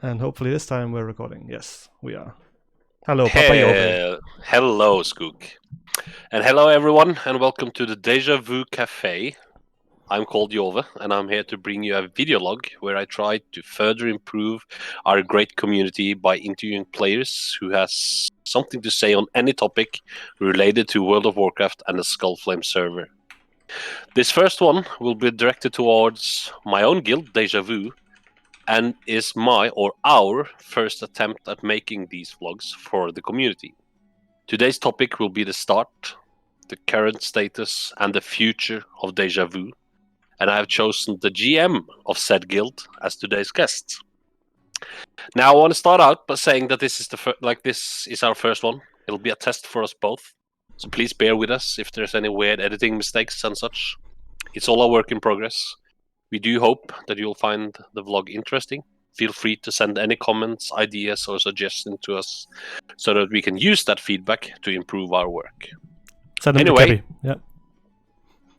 And hopefully this time we're recording. Yes, we are. Hello, Papa Jove. Hello, Skook. And hello, everyone, and welcome to the Déjà Vu Cafe. I'm called Jove, and I'm here to bring you a video log where I try to further improve our great community by interviewing players who has something to say on any topic related to World of Warcraft and the Skullflame server. This first one will be directed towards my own guild, Déjà Vu, and is my or our first attempt at making these vlogs for the community. Today's topic will be the start, the current status, and the future of Déjà Vu, and I have chosen the GM of said guild as today's guest. Now, I want to start out by saying that this is this is our first one. It'll be a test for us both, so please bear with us if there's any weird editing mistakes and such. It's all a work in progress. We do hope that you'll find the vlog interesting. Feel free to send any comments, ideas, or suggestions to us so that we can use that feedback to improve our work. Send them to Kebby. Yeah.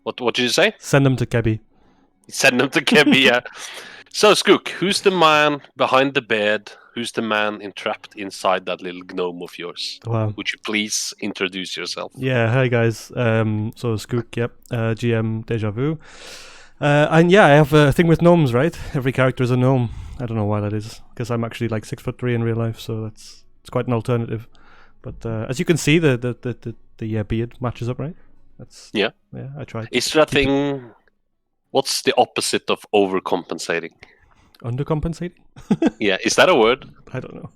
What did you say? Send them to Kebby. Send them to Kebby, yeah. So, Skook, who's the man behind the bed? Who's the man entrapped inside that little gnome of yours? Wow. Would you please introduce yourself? Yeah, hi guys. So Skook, yep, GM Déjà Vu. And yeah, I have a thing with gnomes, right? Every character is a gnome. I don't know why that is, because I'm actually like 6'3" in real life, so it's quite an alternative. But as you can see, the beard matches up, right? Yeah. I tried. Is that thing? What's the opposite of overcompensating? Undercompensating? Yeah, is that a word? I don't know.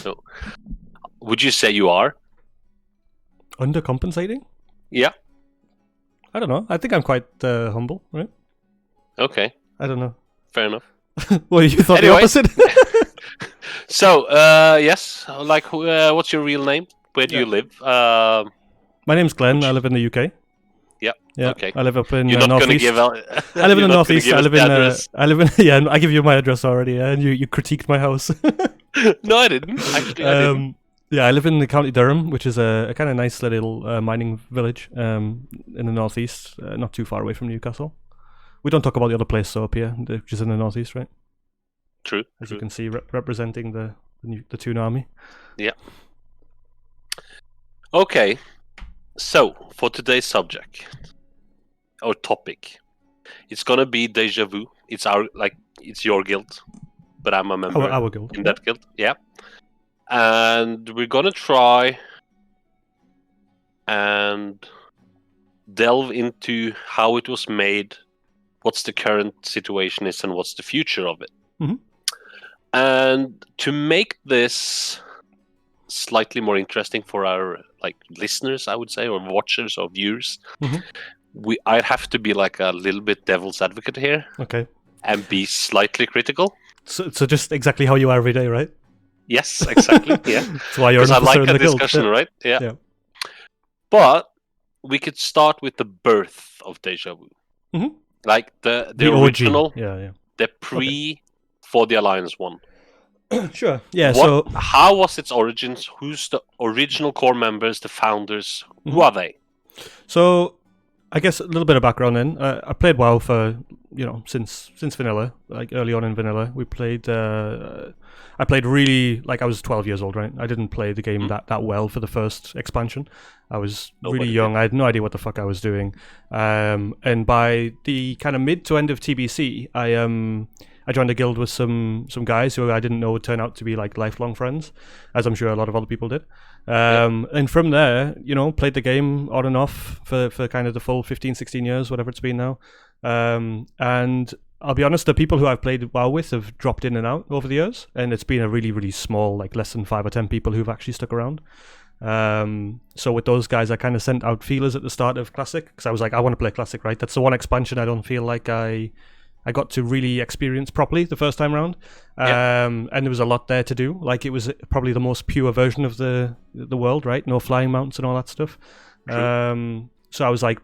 No. Would you say you are? Undercompensating? Yeah. I don't know. I think I'm quite humble, right? Okay. I don't know. Fair enough. Well, you thought the opposite? So, yes. Like, what's your real name? Where do you live? My name's Glenn. I live in the UK. Yeah. Okay. I live up in You're not northeast. Give out, I live in the northeast. I live in. Yeah, I give you my address already. And you critiqued my house. No, I didn't. Actually, I didn't. Yeah, I live in the County Durham, which is a kind of nice little mining village in the northeast, not too far away from Newcastle. We don't talk about the other place so up here, which is in the northeast, right? True. As you can see, representing the Toon Army. Yeah. Okay. So, for today's subject or topic, it's gonna be Déjà Vu. It's your guild, but I'm a member our guild. in that guild. Yeah. And we're gonna try and delve into how it was made, what's the current situation is, and what's the future of it. Mm-hmm. And to make this slightly more interesting for our listeners, I would say, or watchers or viewers, I'd have to be like a little bit devil's advocate here. Okay. And be slightly critical. So just exactly how you are every day, right? Yes, exactly. Yeah. That's why you're an officer in the guild. Discussion, yeah. Right? Yeah. Yeah. But we could start with the birth of Déjà Vu. Mm-hmm. Like the original. OG. Yeah. The for the Alliance one. Sure. Yeah. How was its origins? Who's the original core members, the founders? Who are they? So, I guess a little bit of background then. I played WoW for since vanilla, like early on in vanilla. We played. I played really I was 12 years old, right? I didn't play the game that well for the first expansion. I was really young. I had no idea what the fuck I was doing. And by the kind of mid to end of TBC, I joined a guild with some guys who I didn't know would turn out to be lifelong friends, as I'm sure a lot of other people did. And from there, played the game on and off for kind of the full 15, 16 years, whatever it's been now. And I'll be honest, the people who I've played WoW with have dropped in and out over the years, and it's been a really, really small, less than 5 or 10 people who've actually stuck around. So with those guys, I kind of sent out feelers at the start of Classic, because I was like, I want to play Classic, right? That's the one expansion I don't feel like I got to really experience properly the first time around. And there was a lot there to do. It was probably the most pure version of the world, right? No flying mounts and all that stuff. So I was like,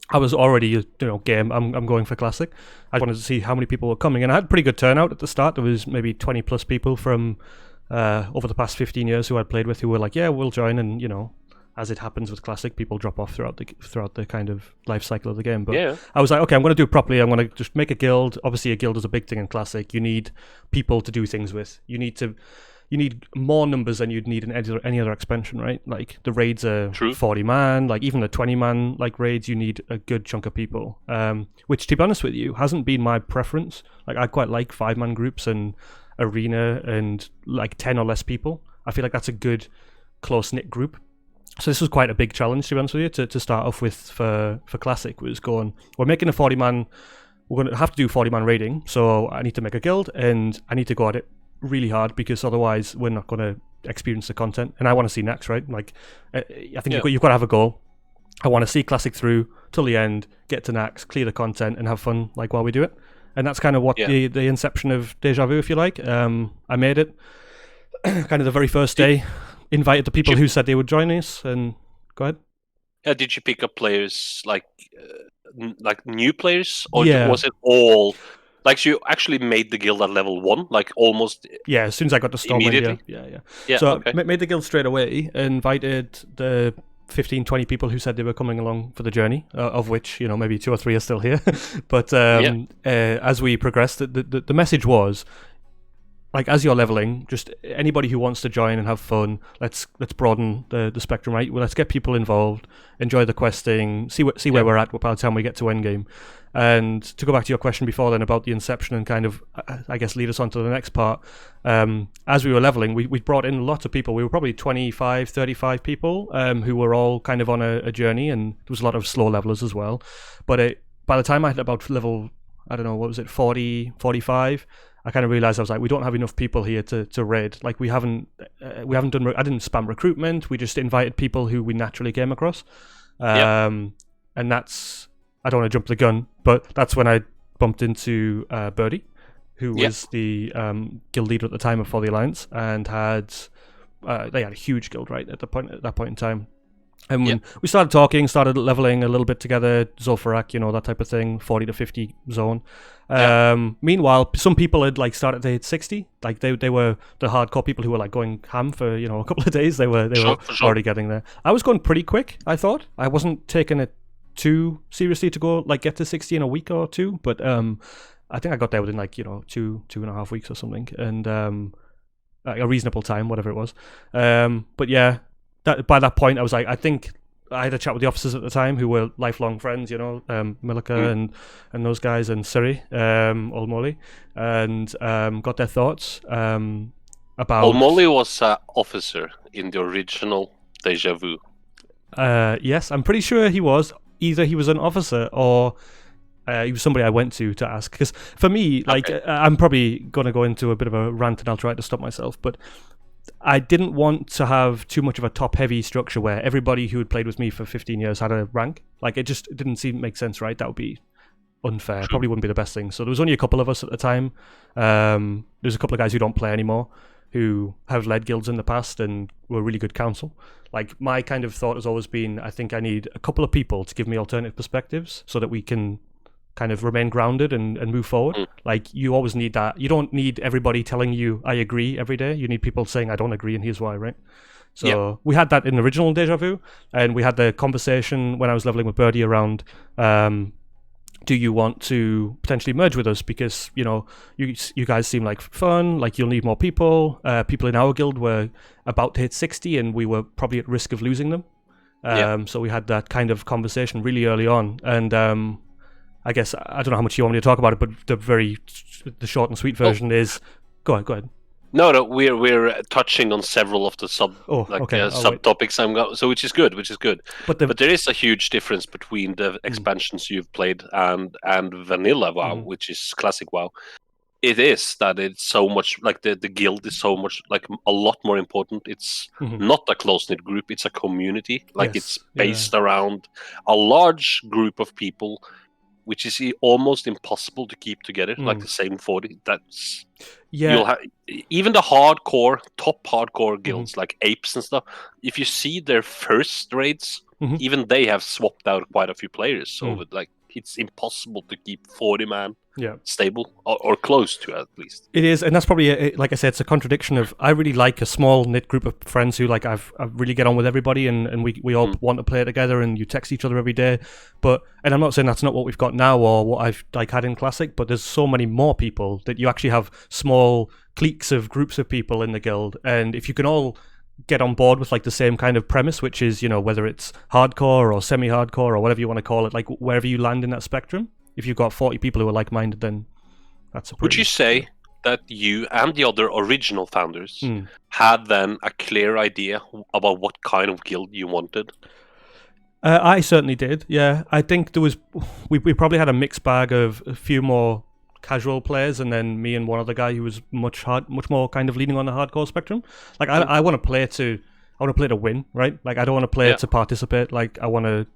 I was already, game. I'm going for Classic. I wanted to see how many people were coming, and I had a pretty good turnout at the start. There was maybe 20 plus people from over the past 15 years who I'd played with who were like, yeah, we'll join, and as it happens with Classic, people drop off throughout the kind of life cycle of the game. But Yeah. I was like, okay, I'm going to do it properly. I'm going to just make a guild. Obviously, a guild is a big thing in Classic. You need people to do things with. You need more numbers than you'd need in any other expansion, right? Like the raids are True. 40 man, like even the 20 man like raids, you need a good chunk of people. Which, to be honest with you, hasn't been my preference. Like I quite like 5-man groups and arena and like 10 or less people. I feel like that's a good close knit group. So this was quite a big challenge, to be honest with you, to start off with for Classic. Was going, we're making a 40 man. We're going to have to do 40 man raiding, so I need to make a guild and I need to go at it really hard because otherwise we're not going to experience the content. And I want to see next, right? Like I think you've got to have a goal. I want to see Classic through till the end, get to Nax, clear the content, and have fun like while we do it. And that's kind of what the inception of Déjà Vu, if you like. I made it kind of the very first day. Invited the people who said they would join us, and go ahead. Yeah, did you pick up players like new players, or was it all like you actually made the guild at level 1, like almost? Yeah, as soon as I got to Storm, immediately. Yeah. So I made the guild straight away. Invited the 15, 20 people who said they were coming along for the journey, of which maybe 2 or 3 are still here. But as we progressed, the message was, like, as you're leveling, just anybody who wants to join and have fun, let's broaden the spectrum, right? Well, let's get people involved, enjoy the questing, see where we're at by the time we get to endgame. And to go back to your question before then about the Inception and kind of, I guess, lead us on to the next part, as we were leveling, we brought in lots of people. We were probably 25, 35 people who were all kind of on a journey, and there was a lot of slow levelers as well. But by the time I hit about level, I don't know, what was it, 40, 45, I kind of realized I was like, we don't have enough people here to raid. Like we haven't done. I didn't spam recruitment. We just invited people who we naturally came across, and that's. I don't want to jump the gun, but that's when I bumped into Birdie, who was the guild leader at the time For the Alliance, and they had a huge guild right at that point in time. And when we started talking, started leveling a little bit together, Zofarak, that type of thing, 40 to 50 zone. Meanwhile, some people had like started to hit 60. Like they were the hardcore people who were like going ham for a couple of days. They were already getting there. I was going pretty quick. I thought I wasn't taking it too seriously to go like get to 60 in a week or two, but I think I got there within like 2.5 weeks or something, and like a reasonable time, whatever it was. But yeah. By that point, I was like, I think I had a chat with the officers at the time who were lifelong friends, Milika and those guys, and Siri, Olmoli, and got their thoughts about... Olmoli was an officer in the original Déjà Vu. Yes, I'm pretty sure he was. Either he was an officer or he was somebody I went to ask. Because for me, like, I'm probably going to go into a bit of a rant and I'll try to stop myself, but I didn't want to have too much of a top-heavy structure where everybody who had played with me for 15 years had a rank. Like, it didn't seem to make sense, right? That would be unfair. True. Probably wouldn't be the best thing. So there was only a couple of us at the time. There's a couple of guys who don't play anymore, who have led guilds in the past and were really good counsel. Like, my kind of thought has always been, I think I need a couple of people to give me alternative perspectives so that we can kind of remain grounded and move forward. Like, you always need that. You don't need everybody telling you I agree every day. You need people saying I don't agree and here's why, right? So we had that in the original Déjà Vu, and we had the conversation when I was leveling with Birdie around do you want to potentially merge with us, because you guys seem like fun, like you'll need more people. People in our guild were about to hit 60 and we were probably at risk of losing them. So we had that kind of conversation really early on, and I guess I don't know how much you want me to talk about it, but the short and sweet version is go ahead. No, we're touching on several of the subtopics. So which is good. But there is a huge difference between the expansions you've played and vanilla WoW, which is classic WoW. It is that it's so much like the guild is so much like a lot more important. It's not a close-knit group; it's a community. Like it's based around a large group of people, which is almost impossible to keep together, like the same 40. That's you'll have even the top hardcore guilds like Apes and stuff. If you see their first raids, even they have swapped out quite a few players over like it's impossible to keep 40 man Yeah. stable or close to at least. It is, and that's probably like I said, it's a contradiction of I really like a small knit group of friends who like I really get on with everybody, and we all want to play together, and you text each other every day. And I'm not saying that's not what we've got now or what I've like had in Classic, but there's so many more people that you actually have small cliques of groups of people in the guild, and if you can all get on board with like the same kind of premise, which is, you know, whether it's hardcore or semi-hardcore or whatever you want to call it, like wherever you land in that spectrum, if you've got 40 people who are like-minded, then that's a pretty... Would you say that you and the other original founders had then a clear idea about what kind of guild you wanted? I certainly did, yeah. I think there was... We probably had a mixed bag of a few more casual players, and then me and one other guy who was much more kind of leaning on the hardcore spectrum. Like I want to play to win, right? Like I don't want to play to participate. Like I want to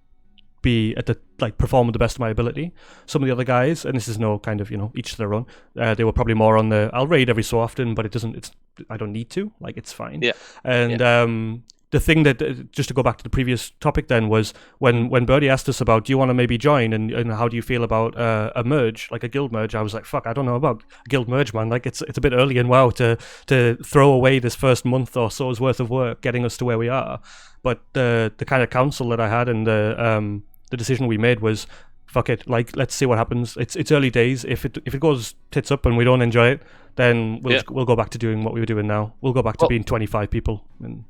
be at the perform with the best of my ability. Some of the other guys, and this is no kind of, you know, each to their own. They were probably more on the I'll raid every so often, but I don't need to. Like it's fine. Yeah. And the thing that, just to go back to the previous topic then, was when Birdie asked us about, do you want to maybe join, and how do you feel about a merge, like a guild merge? I was like, fuck, I don't know about guild merge, man. Like it's a bit early in WoW to throw away this first month or so's worth of work getting us to where we are. But the kind of counsel that I had and the decision we made was, fuck it, like let's see what happens. It's early days. If it goes tits up and we don't enjoy it, then we'll go back to doing what we were doing now. We'll go back to being 25 people. And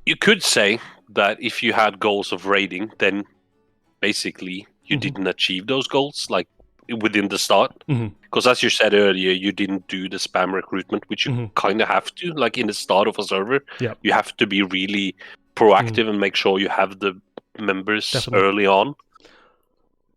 you could say that if you had goals of raiding, then basically you didn't achieve those goals, like within the start. Because as you said earlier, you didn't do the spam recruitment, which you kind of have to, like in the start of a server. You have to be really proactive and make sure you have the members early on.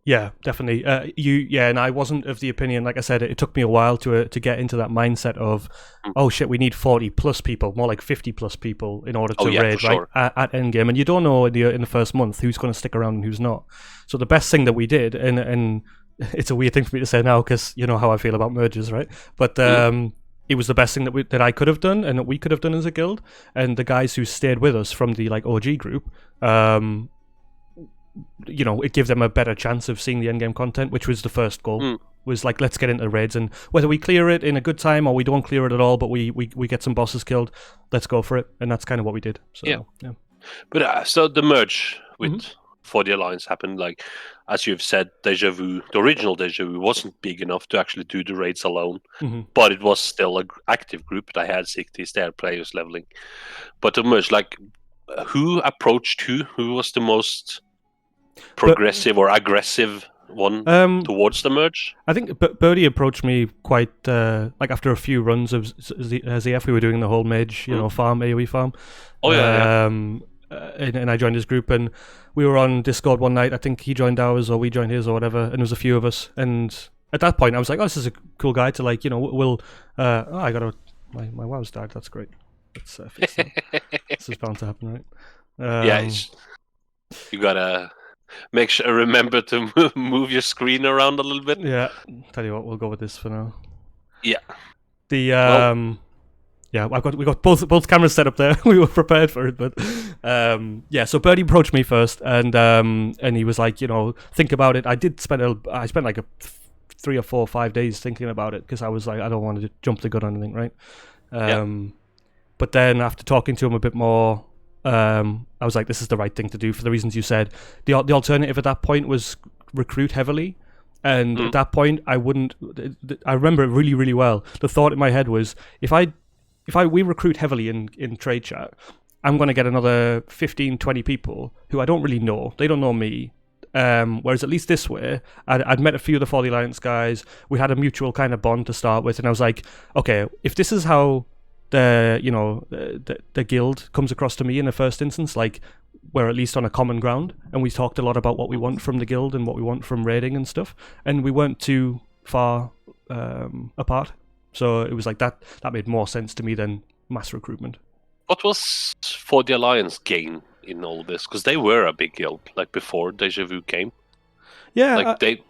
Yeah, definitely. And I wasn't of the opinion, like I said, it took me a while to get into that mindset of, oh shit, we need 40 plus people, more like 50 plus people in order to raid, right? At endgame. And you don't know in the first month who's going to stick around and who's not. So the best thing that we did, and it's a weird thing for me to say now because you know how I feel about mergers, right? But it was the best thing that I could have done and that we could have done as a guild. And the guys who stayed with us from the like OG group, you know, it gives them a better chance of seeing the endgame content, which was the first goal. Was like, let's get into raids, and whether we clear it in a good time or we don't clear it at all, but we get some bosses killed, let's go for it. And that's kind of what we did. So yeah. But so the merge with For the Alliance happened, like as you've said, Déjà Vu, the original Déjà Vu wasn't big enough to actually do the raids alone, but it was still an active group that had 60 stair players leveling. But the merge, like who approached who was the most progressive or aggressive one towards the merge? I think Birdie approached me quite like after a few runs of ZF. We were doing the whole mage, you know, farm, AoE farm. And I joined his group, and we were on Discord one night. I think he joined ours or we joined his or whatever, and there was a few of us. And at that point I was like, oh, this is a cool guy to, like, you know, I got my WoW's died. That's great. Let's fix that. This is bound to happen, right? You gotta remember to move your screen around a little bit. Yeah, tell you what, we'll go with this for now. Yeah. We got both cameras set up there. We were prepared for it, but so Birdie approached me first, and he was like, you know, think about it. I spent like 3 or 4 or 5 days thinking about it because I was like, I don't want to jump the gun on anything, right? But then after talking to him a bit more, I was like, this is the right thing to do for the reasons you said. The alternative at that point was recruit heavily, and at that point I remember it really, really well. The thought in my head was, if we recruit heavily in trade chat, I'm going to get another 15, 20 people who I don't really know. They don't know me. Whereas at least this way, I'd met a few of the For the Alliance guys. We had a mutual kind of bond to start with, and I was like, okay, if this is how the guild comes across to me in the first instance, like we're at least on a common ground, and we talked a lot about what we want from the guild and what we want from raiding and stuff, and we weren't too far apart. So it was like that made more sense to me than mass recruitment. What was For the Alliance gain in all this? Because they were a big guild, like before Déjà Vu came. Yeah, like they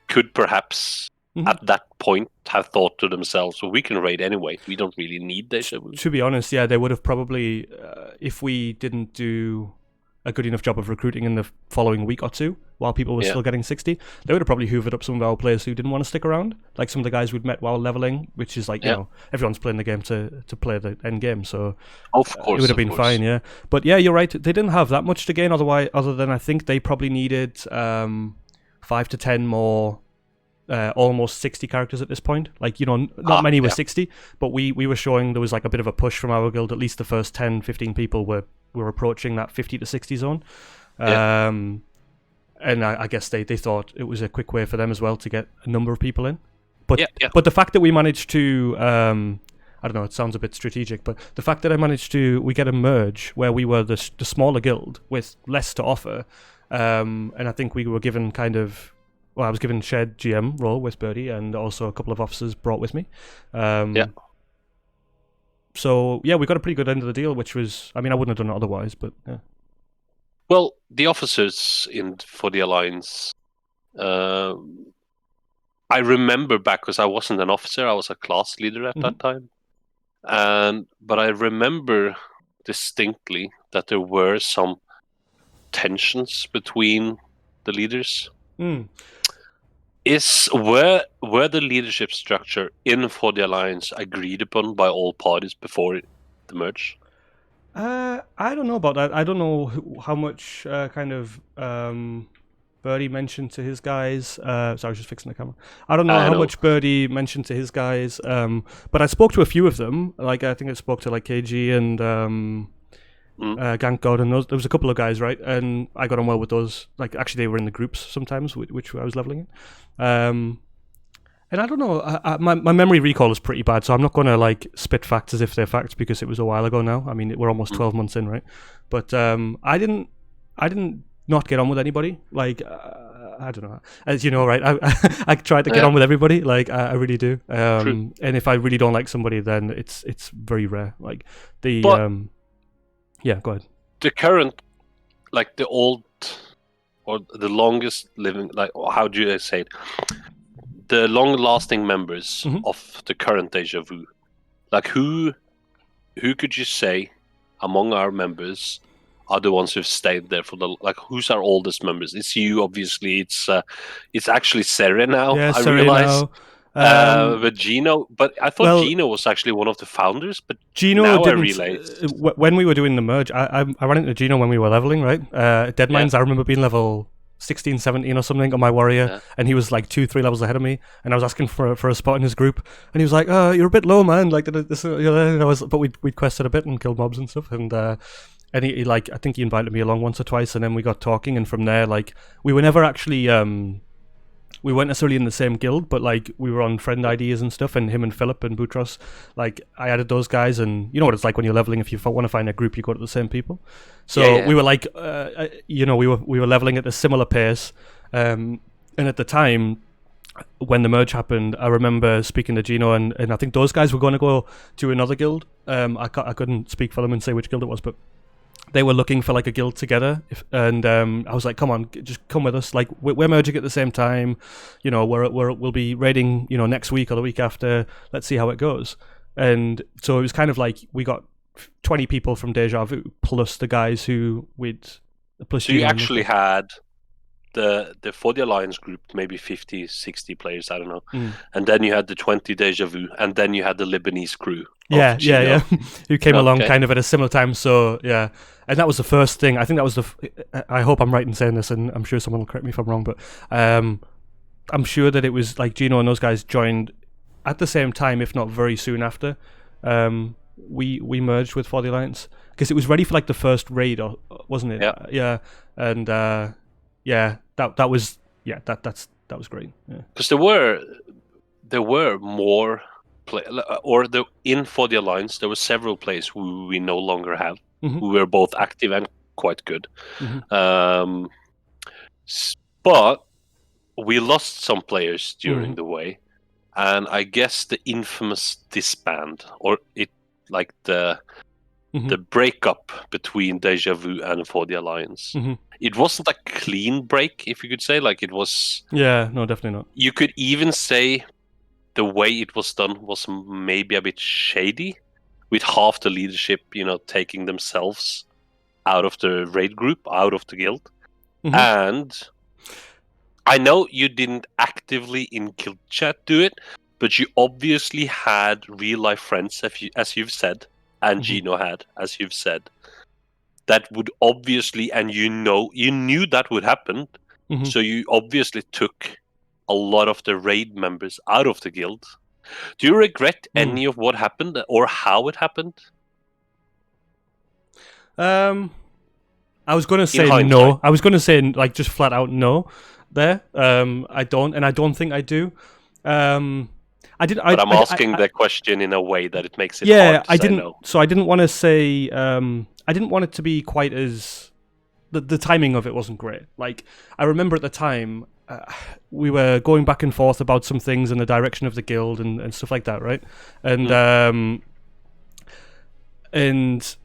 could perhaps at that point have thought to themselves, well, we can raid anyway. We don't really need Déjà Vu. To be honest, yeah, they would have probably, if we didn't do a good enough job of recruiting in the following week or two, while people were Yeah. still getting 60, they would have probably hoovered up some of our players who didn't want to stick around, like some of the guys we'd met while leveling, which is like, you Yeah. know, everyone's playing the game to play the end game, so Of course, it would have been fine, yeah. But yeah, you're right. They didn't have that much to gain other than I think they probably needed 5 to 10 more almost 60 characters at this point. Like, you know, not many were 60, but we were showing there was like a bit of a push from our guild. At least the first 10, 15 people were approaching that 50 to 60 zone. And I guess they thought it was a quick way for them as well to get a number of people in. But but the fact that we managed to I don't know, it sounds a bit strategic, but the fact that we get a merge where we were the smaller guild with less to offer, and I think we were given I was given shared GM role with Birdie, and also a couple of officers brought with me. So yeah, we got a pretty good end of the deal, which was, I mean, I wouldn't have done it otherwise, but yeah. Well, the officers for the Alliance, I remember back, because I wasn't an officer, I was a class leader at that time. But I remember distinctly that there were some tensions between the leaders. Were the leadership structure for the Alliance agreed upon by all parties before the merge? I don't know about that. I don't know how much Birdie mentioned to his guys. Sorry, I was just fixing the camera. I don't know how much Birdie mentioned to his guys. But I spoke to a few of them. Like, I think I spoke to like KG and Gank God, and there was a couple of guys, right? And I got on well with those. Like, actually, they were in the groups sometimes, which I was leveling in. And I don't know, my memory recall is pretty bad, so I'm not going to like spit facts as if they're facts because it was a while ago now. I mean, we're almost 12 months in, right? But I didn't not get on with anybody. Like, I don't know. As you know, right? I tried to get on with everybody. Like, I really do. And if I really don't like somebody, then it's very rare. Like yeah, go ahead. The current, like the old or the longest living, like, how do you say it? The long-lasting members of the current Déjà Vu, like who could you say among our members are the ones who've stayed there for who's our oldest members? It's you, obviously. It's actually Sere now. Yeah, I Sere realize. now. But Gino, but I thought Gino was actually one of the founders. But Gino now didn't. I realized When we were doing the merge, I ran into Gino when we were leveling, right? Deadmines, I remember being level 16, 17 or something on my warrior, and he was like 2-3 levels ahead of me, and I was asking for a spot in his group, and he was like, "Oh, you're a bit low, man." Like, this, but we'd quested a bit and killed mobs and stuff, and he like, I think he invited me along once or twice, and then we got talking, and from there, like, we were never actually we weren't necessarily in the same guild, but like we were on friend IDs and stuff, and him and Philip and Boutros, like, I added those guys, and you know what it's like when you're leveling. If you want to find a group, you go to the same people. So we were like, we were leveling at a similar pace, and at the time when the merge happened, I remember speaking to Gino, and I think those guys were going to go to another guild. I couldn't speak for them and say which guild it was, but they were looking for like a guild together, and I was like, "Come on, just come with us. Like, we're merging at the same time. You know, we'll be raiding, you know, next week or the week after. Let's see how it goes." And so it was kind of like we got 20 people from Déjà Vu plus the guys who we'd plus. So you actually had the for the Alliance group maybe 50, 60 players, I don't know, and then you had the 20 Déjà Vu, and then you had the Lebanese crew. Yeah, who came along kind of at a similar time. So yeah, and that was the first thing. I think that was I hope I'm right in saying this, and I'm sure someone will correct me if I'm wrong, but I'm sure that it was like Gino and those guys joined at the same time, if not very soon after. We merged with For the Alliance because it was ready for like the first raid, wasn't it? Yeah, and that was great. Yeah, because there were more. In For the Alliance, there were several players who we no longer have, who were both active and quite good. But we lost some players during the way, and I guess the infamous disband, or it like the breakup between Déjà Vu and For the Alliance. It wasn't a clean break, if you could say. Like, it was. Yeah, no, definitely not. You could even say the way it was done was maybe a bit shady, with half the leadership, you know, taking themselves out of the raid group, out of the guild. Mhm. And I know you didn't actively in guild chat do it, but you obviously had real life friends, as you've said, and Mhm. Gino had, as you've said. That would obviously, and you knew that would happen, Mhm. so you obviously took a lot of the raid members out of the guild. Do you regret any of what happened or how it happened? I was going to say hindsight. no. I was going to say like just flat out no. There, I don't, and I don't think I do. I did. But I'm asking the question in a way that it makes it hard Yeah, to I say didn't. no. So I didn't want to say. I didn't want it to be quite as. The timing of it wasn't great. Like I remember at the time, we were going back and forth about some things in the direction of the guild and stuff like that, right? And and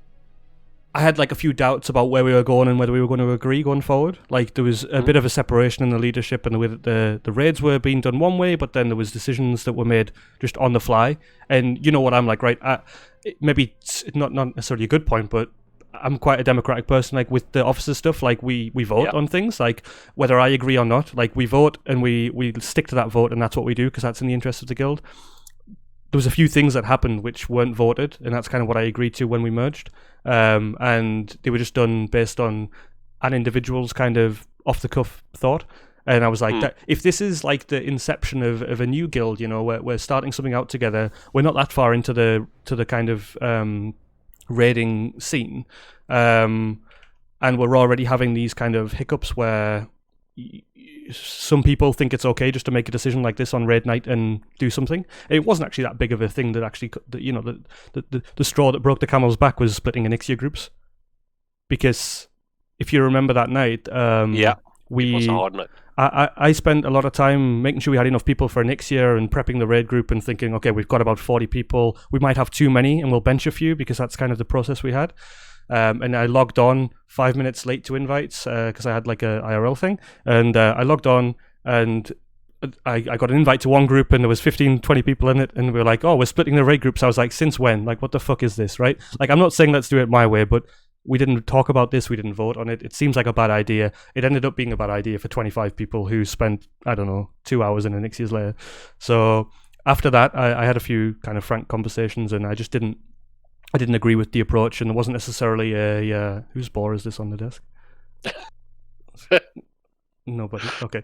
I had like a few doubts about where we were going and whether we were going to agree going forward. Like there was a bit of a separation in the leadership and the way that the raids were being done one way, but then there was decisions that were made just on the fly. And you know what I'm like, right? Maybe it's not necessarily a good point, but I'm quite a democratic person. Like with the officer stuff, like we vote on things, like whether I agree or not. Like we vote and we stick to that vote, and that's what we do because that's in the interest of the guild. There was a few things that happened which weren't voted, and that's kind of what I agreed to when we merged. And they were just done based on an individual's kind of off the cuff thought. And I was like, that if this is like the inception of a new guild, you know, we're starting something out together. We're not that far into the kind of raiding scene, and we're already having these kind of hiccups where some people think it's okay just to make a decision like this on raid night and do something. It wasn't actually that big of a thing that actually, you know, the straw that broke the camel's back was splitting Onyxia groups. Because if you remember that night, it was a hard night. I spent a lot of time making sure we had enough people for Onyxia and prepping the raid group and thinking, okay, we've got about 40 people. We might have too many and we'll bench a few because that's kind of the process we had. And I logged on 5 minutes late to invites because I had like a IRL thing. And I logged on and I got an invite to one group and there was 15, 20 people in it. And we were like, oh, we're splitting the raid groups. I was like, since when? Like, what the fuck is this, right? Like, I'm not saying let's do it my way, but we didn't talk about this. We didn't vote on it. It seems like a bad idea. It ended up being a bad idea for 25 people who spent, I don't know, 2 hours in Onyxia's lair. So after that, I had a few kind of frank conversations and I didn't agree with the approach, and there wasn't necessarily a whose bore is this on the desk? Nobody. Okay.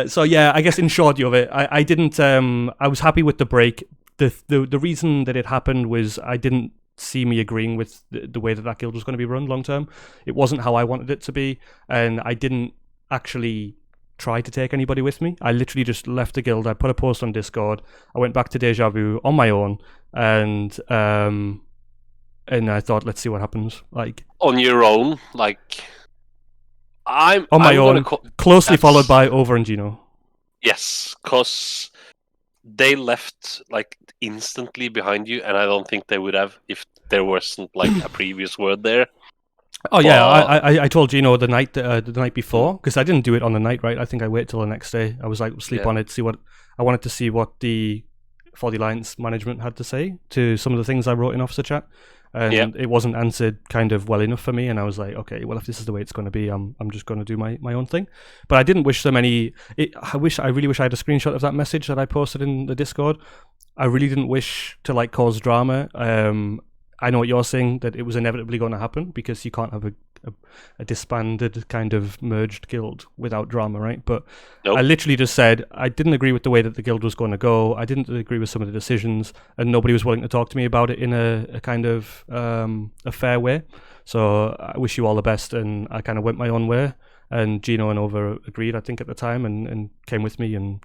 So yeah, I guess in short of it, I didn't. I was happy with the break. The reason that it happened was I didn't see me agreeing with the way that guild was going to be run long term. It wasn't how I wanted it to be, and I didn't actually try to take anybody with me. I literally just left the guild. I put a post on Discord. I went back to Déjà Vu on my own, and I thought, let's see what happens. Like on your own, like I'm on my own, closely followed by Over and Gino. Yes, because they left like instantly behind you, and I don't think they would have if there wasn't like a previous word there. Oh yeah, I told Gino the night before because I didn't do it on the night, right? I think I waited till the next day. I was like sleep on it, see what I wanted to see what the For the Alliance management had to say to some of the things I wrote in officer chat, and it wasn't answered kind of well enough for me. And I was like, okay, well if this is the way it's going to be, I'm just going to do my own thing. But I didn't wish them any. I really wish I had a screenshot of that message that I posted in the Discord. I really didn't wish to like cause drama. I know what you're saying, that it was inevitably going to happen because you can't have a disbanded kind of merged guild without drama, right? But I literally just said I didn't agree with the way that the guild was going to go. I didn't agree with some of the decisions, and nobody was willing to talk to me about it in a kind of a fair way. So I wish you all the best, and I kind of went my own way. And Gino and Over agreed, I think, at the time, and came with me, and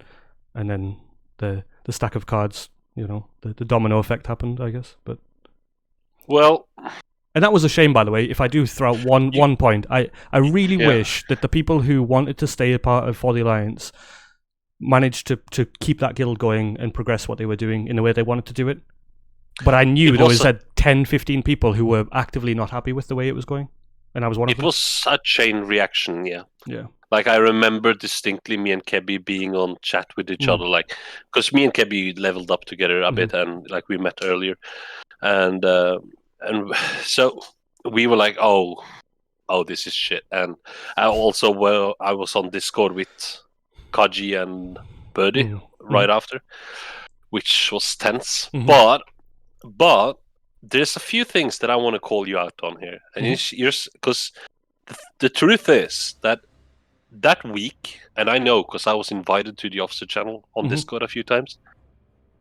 then the stack of cards, you know, the domino effect happened, I guess, but. Well, and that was a shame, by the way. If I do throw out one point, I really wish that the people who wanted to stay a part of For the Alliance managed to keep that guild going and progress what they were doing in the way they wanted to do it. But I knew there was 10, 15 people who were actively not happy with the way it was going, and I was one of them. It was a chain reaction, yeah. Yeah. Like I remember distinctly me and Kebby being on chat with each other, like because me and Kebby leveled up together a bit, and like we met earlier, and so we were like, oh, this is shit. And I was on Discord with Kaji and Birdie right after, which was tense. But there's a few things that I want to call you out on here, and because the truth is that week, and I know because I was invited to the officer channel on Discord a few times.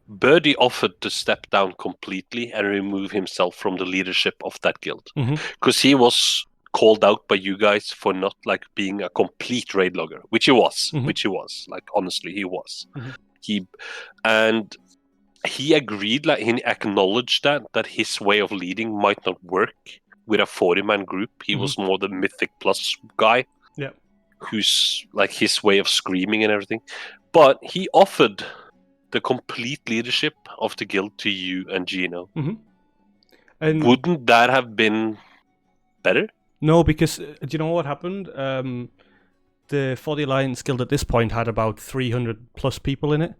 Birdie offered to step down completely and remove himself from the leadership of that guild because he was called out by you guys for not like being a complete raid logger, which he was. Like honestly, he was. He agreed, like he acknowledged that his way of leading might not work with a 40-man group. He was more the Mythic Plus guy. Yeah. Who's like his way of screaming and everything, but he offered the complete leadership of the guild to you and Gino. And wouldn't that have been better? No, because do you know what happened? The For the Alliance guild at this point had about 300 plus people in it.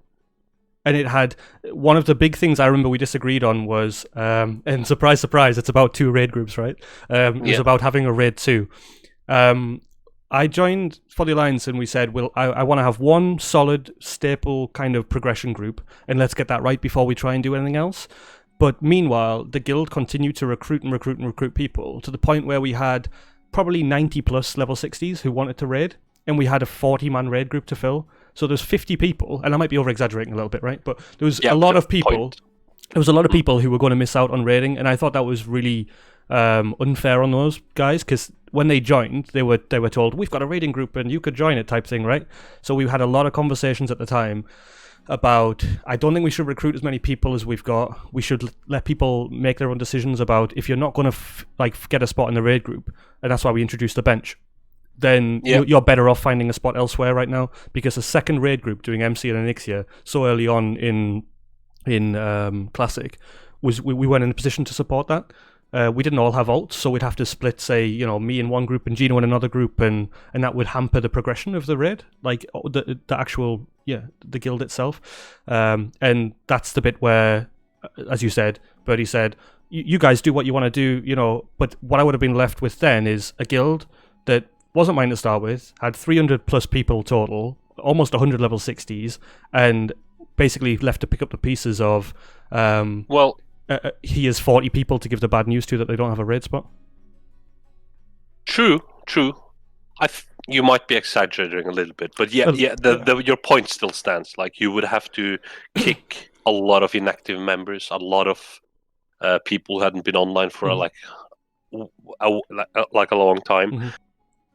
And it had one of the big things I remember we disagreed on was, and surprise, surprise, it's about 2 raid groups, right? It was about having a raid 2. I joined For the Alliance and we said, I want to have one solid, staple kind of progression group, and let's get that right before we try and do anything else. But meanwhile, the guild continued to recruit people to the point where we had probably 90 plus level 60s who wanted to raid, and we had a 40-man raid group to fill. So there's 50 people, and I might be over-exaggerating a little bit, right? But there was a lot of people. There was a lot of people who were going to miss out on raiding, and I thought that was really unfair on those guys, because when they joined, they were told, we've got a raiding group and you could join it type thing, right? So we had a lot of conversations at the time about, I don't think we should recruit as many people as we've got. We should let people make their own decisions about if you're not going to get a spot in the raid group, and that's why we introduced the bench. Then you're better off finding a spot elsewhere right now, because a second raid group doing MC and Onyxia so early on in Classic we weren't in a position to support that. We didn't all have alts, so we'd have to split, say, me in one group and Gino in another group, and that would hamper the progression of the raid, like the actual the guild itself. And that's the bit where, as you said, Birdie said, you guys do what you want to do, but what I would have been left with then is a guild that wasn't mine to start with, had 300 plus people total, almost 100 level 60s, and basically left to pick up the pieces of he has 40 people to give the bad news to that they don't have a raid spot. True. You might be exaggerating a little bit, but your point still stands. Like, you would have to kick a lot of inactive members, a lot of people who hadn't been online for a long time.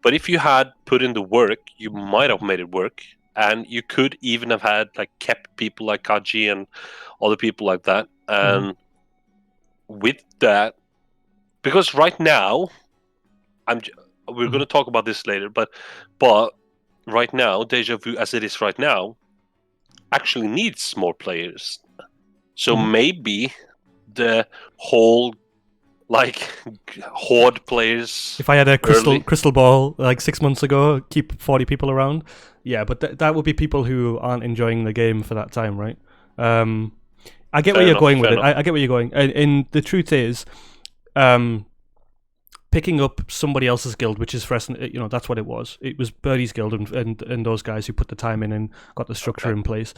But if you had put in the work, you might have made it work, and you could even have had kept people like Kaji and other people like that. And with that, because right now, we're going to talk about this later, but right now, Déjà Vu as it is right now actually needs more players. So maybe the whole horde players. If I had a crystal ball 6 months ago, keep 40 people around. Yeah, but that would be people who aren't enjoying the game for that time, right? I get where you're going with it. I get where you're going, and the truth is, picking up somebody else's guild, which is fresh, that's what it was. It was Birdie's guild and those guys who put the time in and got the structure in place.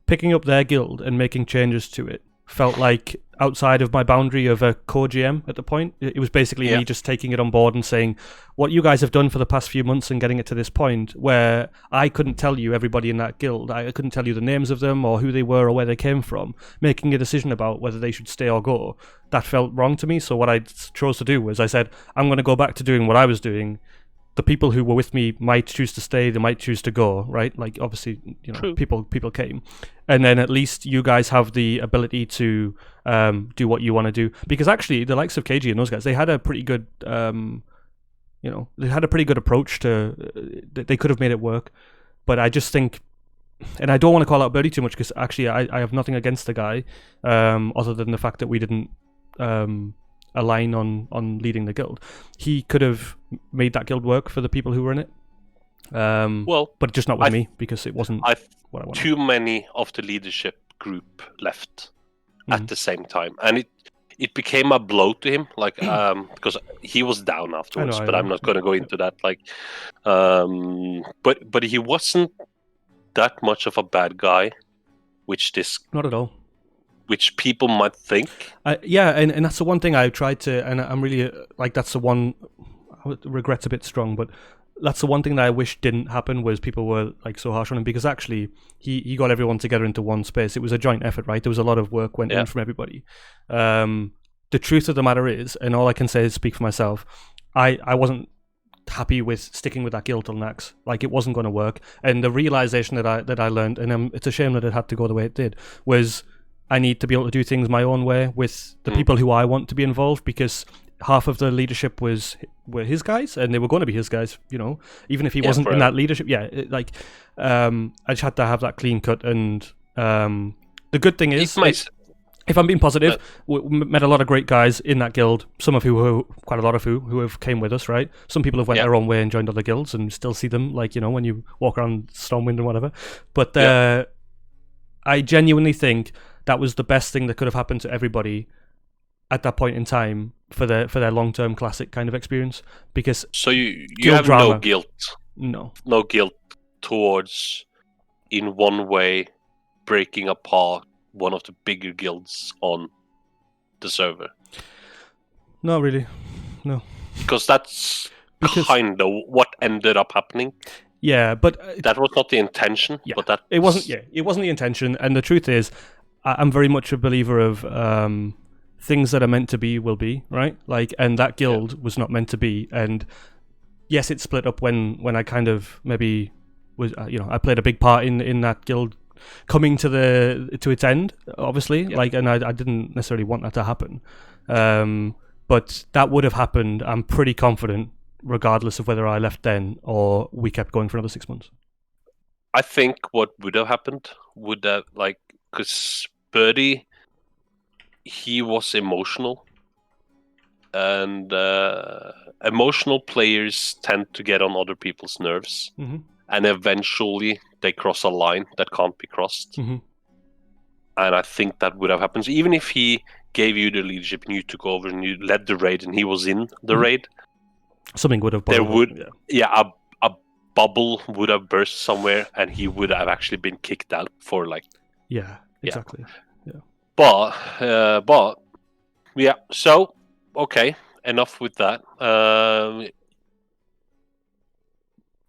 Picking up their guild and making changes to it felt like outside of my boundary of a core GM at the point. It was basically me just taking it on board and saying, what you guys have done for the past few months and getting it to this point where I couldn't tell you everybody in that guild. I couldn't tell you the names of them or who they were or where they came from. Making a decision about whether they should stay or go, that felt wrong to me. So what I chose to do was I said, I'm going to go back to doing what I was doing. The people who were with me might choose to stay, they might choose to go, right? Obviously, people came. And then at least you guys have the ability to do what you want to do. Because actually, the likes of KG and those guys, they had a pretty good, they had a pretty good approach to, they could have made it work. But I just think, and I don't want to call out Birdie too much, because actually I have nothing against the guy, other than the fact that we didn't align on leading the guild. He could have made that guild work for the people who were in it. But just not with me, because it wasn't what I wanted. Too many of the leadership group left at the same time, and it became a blow to him, like because he was down afterwards. I But know. I'm not going to go into that. Like, but he wasn't that much of a bad guy, which Not at all. which people might think. Yeah, and that's the one thing I tried to, and I'm really like, that's the one. Regret's a bit strong, but that's the one thing that I wish didn't happen, was people were like so harsh on him, because actually he got everyone together into one space. It was a joint effort, right? There was a lot of work went in from everybody. The truth of the matter is, and all I can say is speak for myself, I wasn't happy with sticking with that guild till Nax. Like, it wasn't going to work, and the realization that I learned, and it's a shame that it had to go the way it did, was I need to be able to do things my own way with the people who I want to be involved, because half of the leadership were his guys, and they were going to be his guys, you know, even if he wasn't in that leadership. I just had to have that clean cut. And the good thing is, if I'm being positive, we met a lot of great guys in that guild, quite a lot of who have came with us, right? Some people have went their own way and joined other guilds, and still see them, like, you know, when you walk around Stormwind and whatever. But I genuinely think that was the best thing that could have happened to everybody at that point in time for their long-term classic kind of experience. Because so you have drama, no guilt towards, in one way, breaking apart one of the bigger guilds on the server. Not really, no. Because that's kind of what ended up happening. Yeah, but that was not the intention. Yeah, but that it wasn't. Yeah, it wasn't the intention. And the truth is, I'm very much a believer of things that are meant to be will be, right? Like, and that guild was not meant to be. And yes, it split up when I kind of maybe was, I played a big part in that guild coming to its end, obviously. Like, and I didn't necessarily want that to happen. But that would have happened, I'm pretty confident, regardless of whether I left then or we kept going for another 6 months. I think what would have happened would have, like, because Birdie, he was emotional, and emotional players tend to get on other people's nerves, and eventually they cross a line that can't be crossed. And I think that would have happened. Even if he gave you the leadership and you took over and you led the raid and he was in the raid, something would have a bubble would have burst somewhere, and he would have actually been kicked out for, like, exactly. But so okay, enough with that.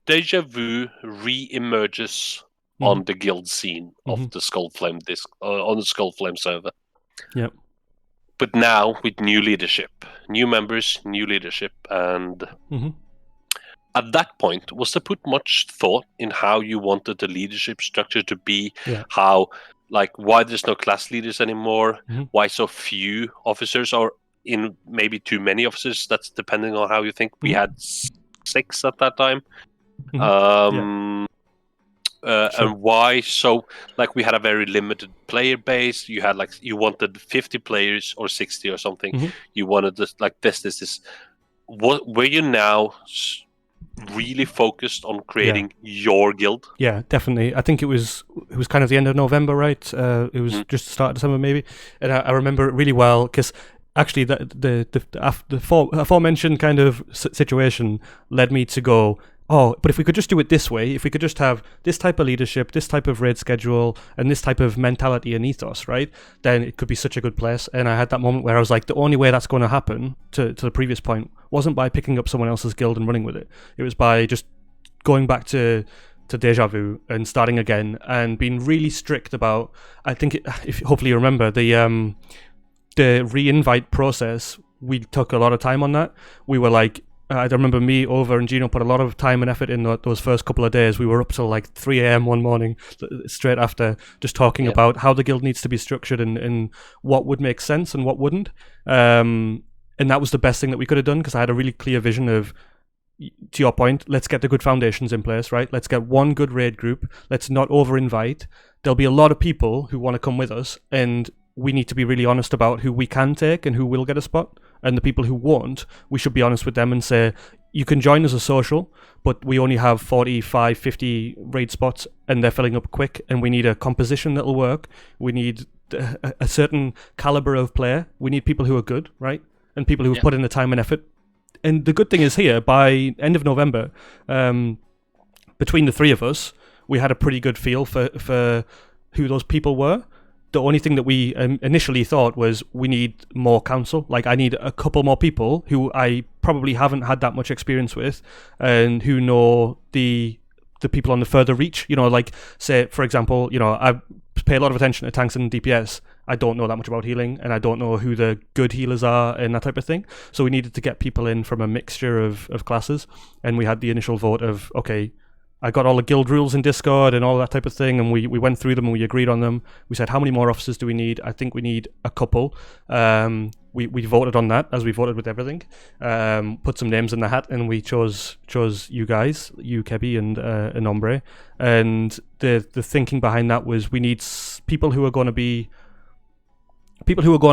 Déjà Vu re-emerges on the guild scene of the Skullflame on the Skullflame server. Yep. But now with new leadership, new members, new leadership, and at that point, was there put much thought in how you wanted the leadership structure to be? How, like, why there's no class leaders anymore? Why so few officers, or in maybe too many officers? That's depending on how you think. We had 6 at that time. And why so, like, we had a very limited player base. You had, like, you wanted 50 players or 60 or something. You wanted this, like, this. What were you now really focused on creating your guild? Yeah, definitely. I think it was kind of the end of November, right? It was just the start of December, maybe. And I remember it really well, because actually the aforementioned kind of situation led me to go, oh, but if we could just do it this way, if we could just have this type of leadership, this type of raid schedule, and this type of mentality and ethos, right, then it could be such a good place. And I had that moment where I was like, the only way that's going to happen, to the previous point, wasn't by picking up someone else's guild and running with it. It was by just going back to Déjà Vu and starting again, and being really strict about, I think, if hopefully you remember, the re-invite process. We took a lot of time on that. We were like, I remember me, Over, and Gino put a lot of time and effort in those first couple of days. We were up till like 3 a.m. one morning, straight after, just talking about how the guild needs to be structured and what would make sense and what wouldn't. And that was the best thing that we could have done, because I had a really clear vision of, to your point, let's get the good foundations in place, right? Let's get one good raid group. Let's not over-invite. There'll be a lot of people who want to come with us, and we need to be really honest about who we can take and who will get a spot. And the people who won't, we should be honest with them and say, you can join as a social, but we only have 45, 50 raid spots, and they're filling up quick, and we need a composition that'll work. We need a certain caliber of player. We need people who are good, right? And people who have put in the time and effort. And the good thing is here, by end of November, between the three of us, we had a pretty good feel for who those people were. The only thing that we initially thought was we need more counsel. Like, I need a couple more people who I probably haven't had that much experience with and who know the people on the further reach. You know, like, say, for example, you know, I pay a lot of attention to tanks and DPS. I don't know that much about healing, and I don't know who the good healers are and that type of thing. So we needed to get people in from a mixture of classes. And we had the initial vote of, okay, I got all the guild rules in Discord and all that type of thing, and we went through them and we agreed on them. We said, how many more officers do we need? I think we need a couple. We voted on that, as we voted with everything. Put some names in the hat, and we chose you guys, you, Kebby, and Ombre. And the thinking behind that was we need people who are going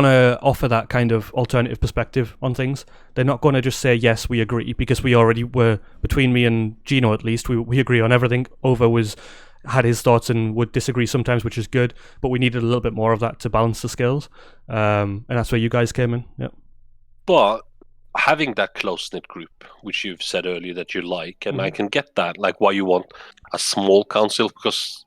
to offer that kind of alternative perspective on things. They're not going to just say, yes, we agree, because we already were, between me and Gino at least, we agree on everything. Ova had his thoughts and would disagree sometimes, which is good, but we needed a little bit more of that to balance the skills. And that's where you guys came in. Yeah. But having that close-knit group, which you've said earlier that you like, and I can get that, like why you want a small council, because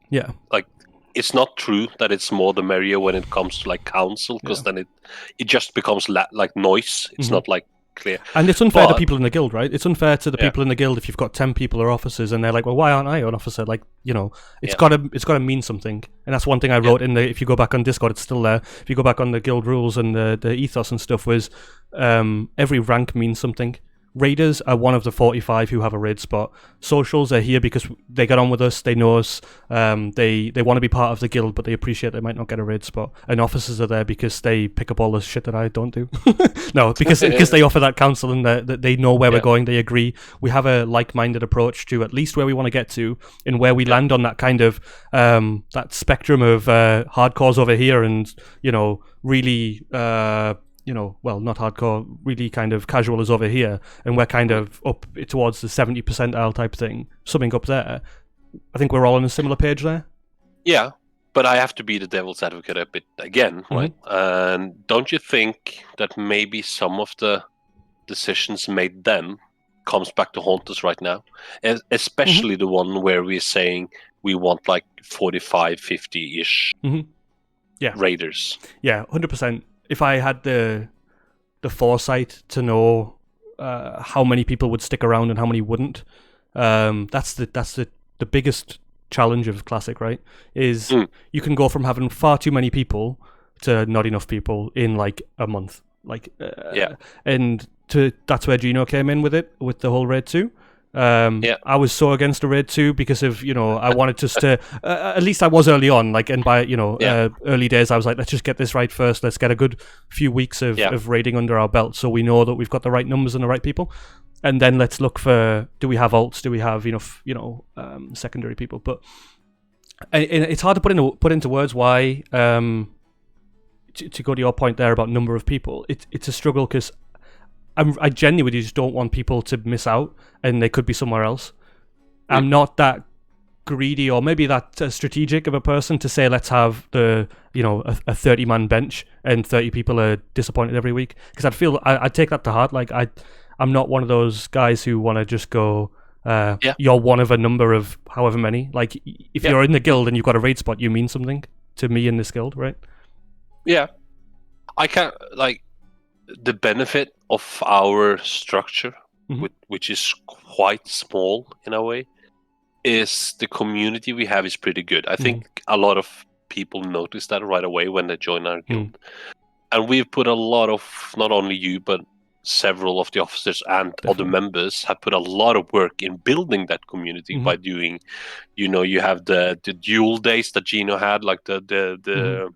like, it's not true that it's more the merrier when it comes to like council, because then it just becomes like noise. It's not like clear. And it's unfair to people in the guild, right? It's unfair to the people in the guild if you've got 10 people or officers and they're like, well, why aren't I an officer? Like, you know, it's gotta mean something. And that's one thing I wrote in if you go back on Discord, it's still there. If you go back on the guild rules and the ethos and stuff, was every rank means something. Raiders are one of the 45 who have a raid spot. Socials are here because they get on with us, they know us, they want to be part of the guild, but they appreciate they might not get a raid spot. And officers are there because they pick up all the shit that I don't do. No, because they offer that counsel and they know where we're going, they agree. We have a like-minded approach to at least where we want to get to, and where we land on that kind of that spectrum of hardcores over here and, you know, really well, not hardcore, really kind of casual is over here, and we're kind of up towards the 70 percentile type thing, something up there. I think we're all on a similar page there. Yeah, but I have to be the devil's advocate a bit again, right? And don't you think that maybe some of the decisions made then comes back to haunt us right now? Especially the one where we're saying we want like 45, 50-ish raiders. Yeah, 100%. If I had the foresight to know how many people would stick around and how many wouldn't, that's the biggest challenge of Classic, right? Is you can go from having far too many people to not enough people in like a month, and that's where Gino came in with the whole raid 2. I was so against the raid 2 because of, you know, I wanted us to at least I was early on, like, and by, you know, early days I was like, let's just get this right first, let's get a good few weeks of raiding under our belt so we know that we've got the right numbers and the right people, and then let's look for, do we have alts, do we have enough, secondary people. But it's hard to put into words why, to go to your point there about number of people, it's a struggle, because I genuinely just don't want people to miss out and they could be somewhere else. I'm not that greedy or maybe that strategic of a person to say, let's have a 30-man bench and 30 people are disappointed every week. Because I'd take that to heart. Like, I'm not one of those guys who want to just go, you're one of a number of however many. Like, if you're in the guild and you've got a raid spot, you mean something to me in this guild, right? Yeah. I can't, like, the benefit of our structure, which is quite small in a way, is the community we have is pretty good. I think a lot of people notice that right away when they join our guild. And we've put a lot of, not only you, but several of the officers and other members have put a lot of work in building that community by doing, you have the duel days that Gino had, like the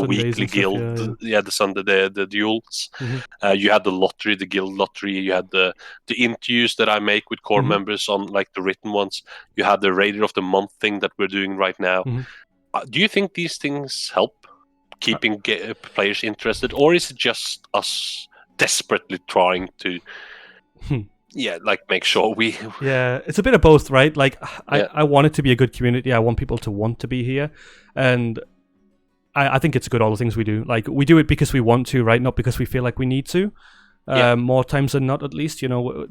weekly guild, the Sunday, the duels. You had the lottery, the guild lottery. You had the interviews that I make with core members on, like, the written ones. You had the Raider of the Month thing that we're doing right now. Do you think these things help keeping players interested, or is it just us desperately trying to make sure we... it's a bit of both, right? Like, I want it to be a good community. I want people to want to be here, and I think it's good, all the things we do. Like, we do it because we want to, right? Not because we feel like we need to. More times than not, at least. You know,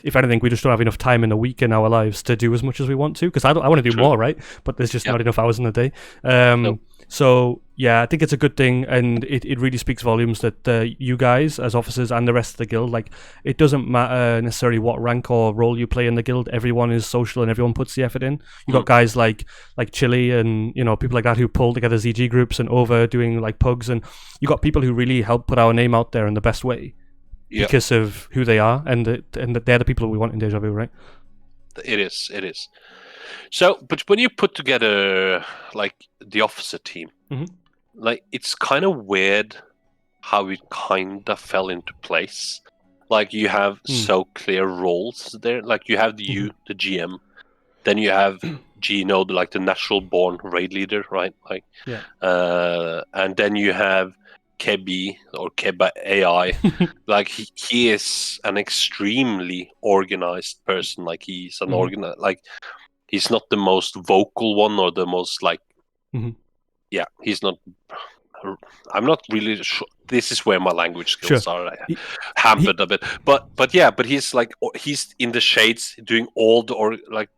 if anything, we just don't have enough time in a week in our lives to do as much as we want to. Because I want to do more, right? But there's just not enough hours in the day. So yeah, I think it's a good thing, and it really speaks volumes that you guys as officers and the rest of the guild, like, it doesn't matter necessarily what rank or role you play in the guild. Everyone is social and everyone puts the effort in. You got guys like Chili and, you know, people like that who pull together ZG groups, and Over doing like pugs, and you got people who really help put our name out there in the best way because of who they are, and that they're the people we want in Déjà Vu, right? It is. So, but when you put together like the officer team, like, it's kind of weird how it kind of fell into place. Like, you have so clear roles there. Like, you have the GM, then you have Gino, like the natural born raid leader, right? Like, and then you have Kebi or Keba AI. Like, he is an extremely organized person. Like, he's an organized, like, he's not the most vocal one or the most like, he's not. I'm not really sure. This is where my language skills are hampered a bit. But he's like, he's in the shades doing all the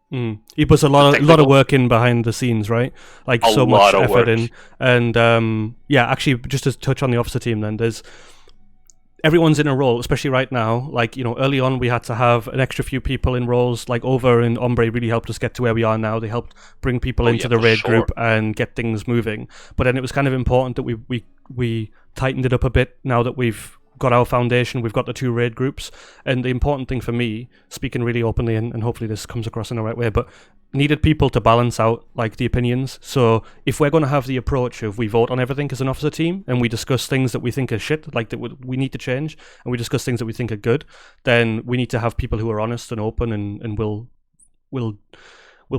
he puts a lot of work in behind the scenes, right? Like, so much effort in. And actually, just to touch on the officer team, then everyone's in a role, especially right now. Like, you know, early on we had to have an extra few people in roles. Like, Over and Ombre really helped us get to where we are now. They helped bring people into the raid group and get things moving. But then it was kind of important that we tightened it up a bit now that we've got our foundation, we've got the 2 raid groups. And the important thing for me, speaking really openly, and hopefully this comes across in the right way, but needed people to balance out like the opinions. So if we're going to have the approach of we vote on everything as an officer team, and we discuss things that we think are shit, like that we need to change, and we discuss things that we think are good, then we need to have people who are honest and open, and will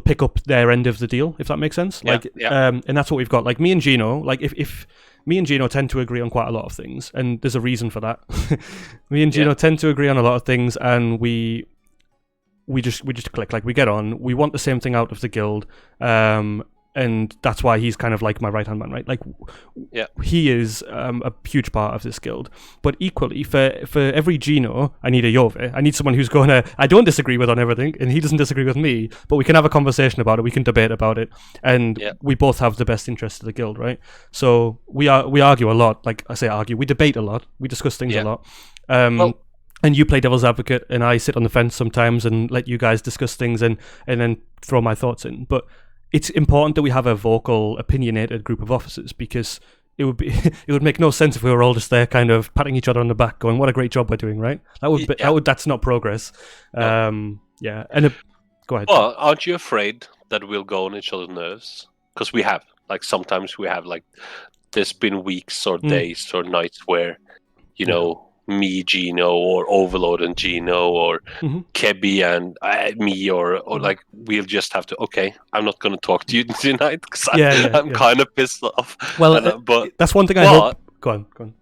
pick up their end of the deal, if that makes sense. And that's what we've got. Like, me and Gino, like, if me and Gino tend to agree on quite a lot of things, and there's a reason for that. Me and Gino tend to agree on a lot of things, and we just click. Like, we get on. We want the same thing out of the guild, and that's why he's kind of like my right hand man, right? Like, he is a huge part of this guild. But equally, for every Gino, I need a Jove. I need someone who's going to, I don't disagree with on everything, and he doesn't disagree with me, but we can have a conversation about it. We can debate about it, and we both have the best interest of the guild, right? So we argue a lot. Like, I say argue, we debate a lot. We discuss things a lot. And you play devil's advocate, and I sit on the fence sometimes and let you guys discuss things and then throw my thoughts in. But it's important that we have a vocal, opinionated group of officers, because it would make no sense if we were all just there kind of patting each other on the back going, what a great job we're doing, right? That's not progress. No. Go ahead. Well, aren't you afraid that we'll go on each other's nerves? Because we have, like, sometimes we have, like, there's been weeks or days or nights where, you know, me, Gino, or Overlord and Gino, or Kebi and me, or like, we'll just have to, okay, I'm not going to talk to you tonight because I'm kind of pissed off. Well, but that's one thing I hope. Go on.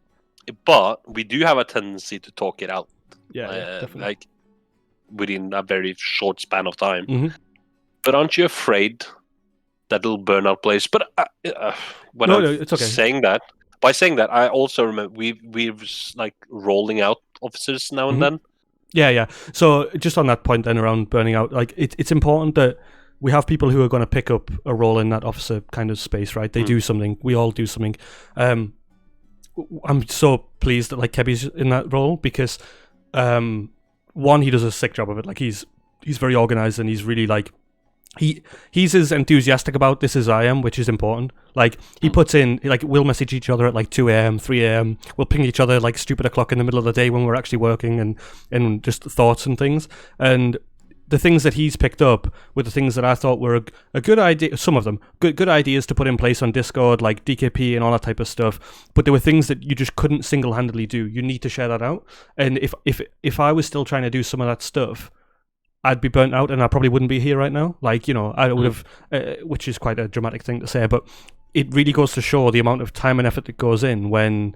But we do have a tendency to talk it out. Definitely. Like, within a very short span of time. But aren't you afraid that it'll burn out place? But it's okay. By saying that, I also remember we're like rolling out officers now and then. Yeah. So just on that point then around burning out, like, it's important that we have people who are going to pick up a role in that officer kind of space, right? They do something. We all do something. I'm so pleased that, like, Kebi's in that role, because one, he does a sick job of it. Like, he's very organized, and he's really like, he's as enthusiastic about this as I am, which is important. Like, he puts in, like, we'll message each other at like 2 a.m, 3 a.m. We'll ping each other like stupid o'clock in the middle of the day when we're actually working, and just thoughts and things. And the things that he's picked up were the things that I thought were a good idea. Some of them good ideas to put in place on Discord, like DKP and all that type of stuff. But there were things that you just couldn't single-handedly do. You need to share that out. And if I was still trying to do some of that stuff, I'd be burnt out, and I probably wouldn't be here right now. Like, you know, I would have, which is quite a dramatic thing to say, but it really goes to show the amount of time and effort that goes in when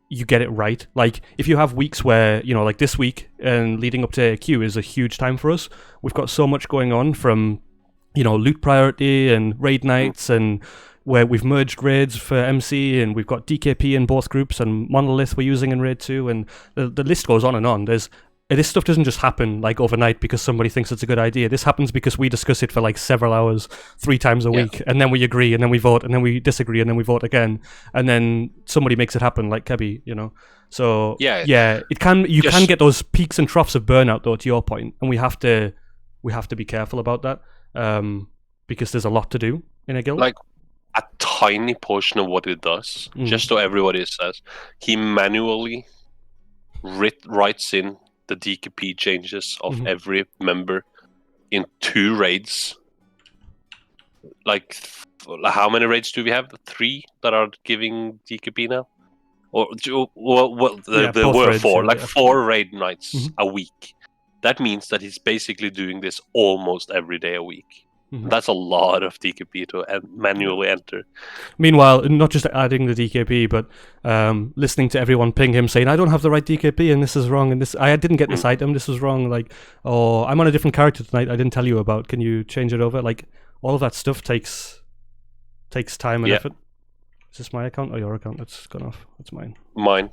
you get it right. Like, if you have weeks where, you know, like this week and leading up to AQ is a huge time for us. We've got so much going on, from, you know, loot priority and raid nights and where we've merged raids for MC, and we've got DKP in both groups, and Monolith we're using in raid 2, and the list goes on and on. This stuff doesn't just happen like overnight because somebody thinks it's a good idea. This happens because we discuss it for like several hours, 3 times a week, and then we agree, and then we vote, and then we disagree, and then we vote again, and then somebody makes it happen, like Kebby, So you can get those peaks and troughs of burnout, though. To your point, and we have to be careful about that, because there's a lot to do in a guild. Like a tiny portion of what it does, just so everybody says, he manually writes in the DKP changes of every member in 2 raids. Like, how many raids do we have? 3 that are giving DKP now? Or there were raids, 4, 4 raid nights a week. That means that he's basically doing this almost every day a week. That's a lot of DKP to manually enter. Meanwhile, not just adding the DKP, but listening to everyone ping him saying, I don't have the right DKP and this is wrong, and I didn't get this item, this is wrong, like, oh, I'm on a different character tonight I didn't tell you about, can you change it over? Like, all of that stuff takes time and effort. Is this my account or your account that's gone off? It's mine. Mine.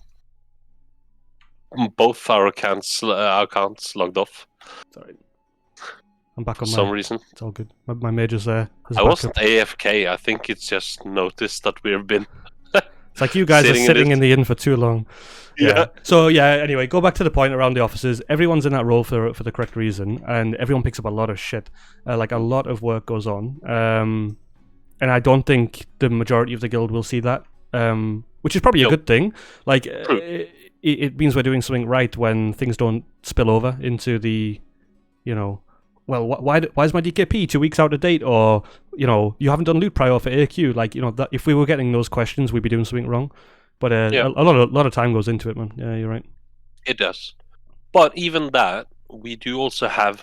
Both our accounts logged off. Sorry. I'm back on some reason. It's all good. My major's there. I wasn't AFK. I think it's just noticed that we've been. It's like you guys are sitting in the inn for too long. Yeah. So anyway, go back to the point around the offices. Everyone's in that role for the correct reason, and everyone picks up a lot of shit. Like a lot of work goes on, and I don't think the majority of the guild will see that, which is probably a good thing. Like it means we're doing something right when things don't spill over into the, well, why is my DKP 2 weeks out of date? Or, you haven't done loot prior for AQ. Like, that if we were getting those questions, we'd be doing something wrong. But a lot of time goes into it, man. Yeah, you're right. It does. But even that, we do also have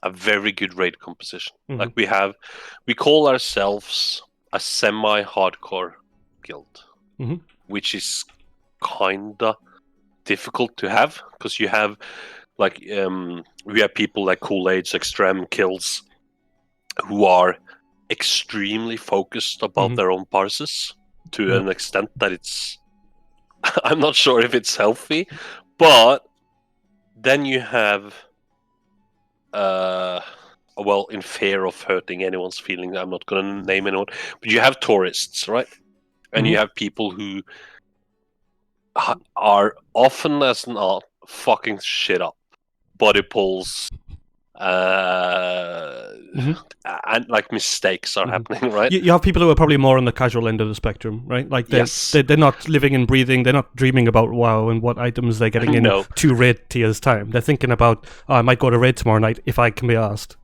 a very good raid composition. Like we call ourselves a semi-hardcore guild, which is kinda difficult to have, because you have like we have people like Kool-Aid's Extreme Kills who are extremely focused about their own parses to an extent that it's I'm not sure if it's healthy. But then you have well, in fear of hurting anyone's feelings, I'm not going to name anyone, but you have tourists, right? And you have people who are often as not fucking shit up, body pulls, and like mistakes are happening, right? You have people who are probably more on the casual end of the spectrum, right? Like they're not living and breathing, they're not dreaming about WoW and what items they're getting in 2 raid tiers time. They're thinking about, I might go to raid tomorrow night if I can be asked.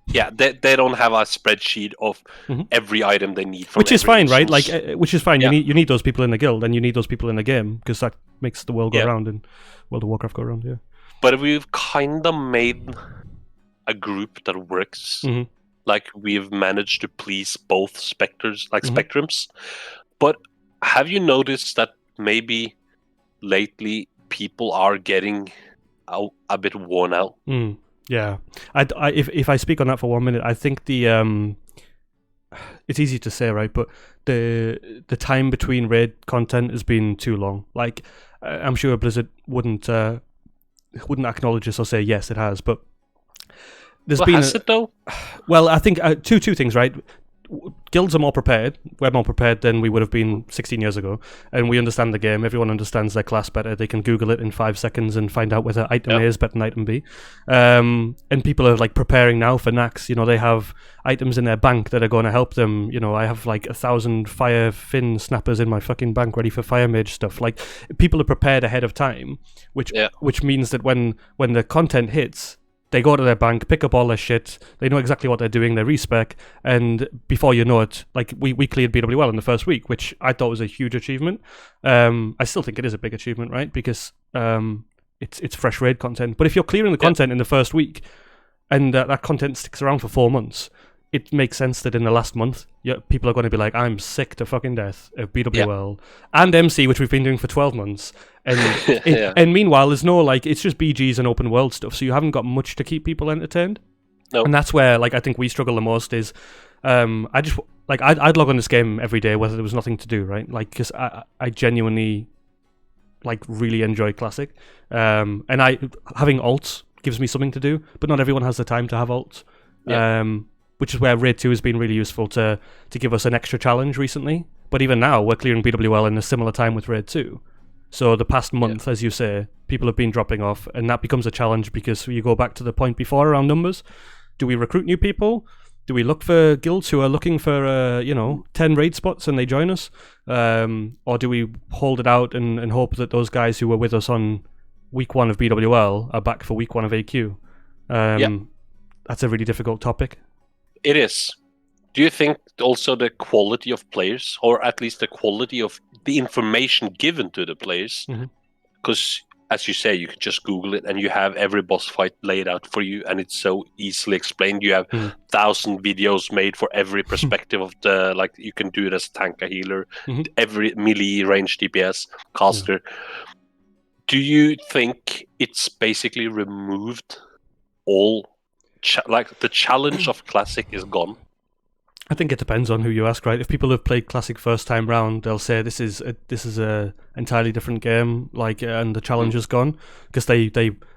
Yeah, they don't have a spreadsheet of every item they need. Which is fine, right? Like, which is fine. You need those people in the guild, and you need those people in the game, because that makes the world go around and World of Warcraft go around. Yeah. But we've kind of made a group that works. Like, we've managed to please both spectrums. But have you noticed that maybe lately people are getting a bit worn out? Yeah, if I speak on that for 1 minute, I think the it's easy to say, right? But the time between raid content has been too long. Like, I'm sure Blizzard wouldn't acknowledge this or say yes, it has. But has it though? Well, I think two things, right? Guilds are more prepared. We're more prepared than we would have been 16 years ago, and we understand the game. Everyone understands their class better. They can Google it in 5 seconds and find out whether item A is better than item B. And people are like preparing now for Nax. They have items in their bank that are going to help them. I have like 1,000 fire fin snappers in my fucking bank ready for fire mage stuff. Like, people are prepared ahead of time, which means that when the content hits, they go to their bank, pick up all their shit, they know exactly what they're doing, they respec, and before you know it, like, we cleared BWL in the first week, which I thought was a huge achievement. I still think it is a big achievement, right? Because it's fresh raid content. But if you're clearing the content in the first week, and that content sticks around for 4 months, it makes sense that in the last month, people are going to be like, I'm sick to fucking death of BWL and MC, which we've been doing for 12 months. And and meanwhile, there's no, like, it's just BGs and open world stuff, so you haven't got much to keep people entertained. No. And that's where, like, I think we struggle the most is, like I'd log on this game every day whether there was nothing to do, right? Like, because I genuinely like really enjoy Classic, and having alts gives me something to do, but not everyone has the time to have alts. Which is where Raid 2 has been really useful to give us an extra challenge recently. But even now, we're clearing BWL in a similar time with Raid 2. So the past month, as you say, people have been dropping off, and that becomes a challenge because you go back to the point before around numbers. Do we recruit new people? Do we look for guilds who are looking for 10 raid spots and they join us? Or do we hold it out and hope that those guys who were with us on week 1 of BWL are back for week 1 of AQ? That's a really difficult topic. It is. Do you think also the quality of players, or at least the quality of the information given to the players, because as you say, you can just Google it and you have every boss fight laid out for you, and it's so easily explained. You have 1,000 videos made for every perspective of the, like, you can do it as a tank, a healer, every melee, range, DPS, caster. Do you think it's basically removed all, like the challenge of Classic is gone? I think it depends on who you ask, right? If people have played Classic first time round, they'll say this is a entirely different game, like, and the challenge is gone because they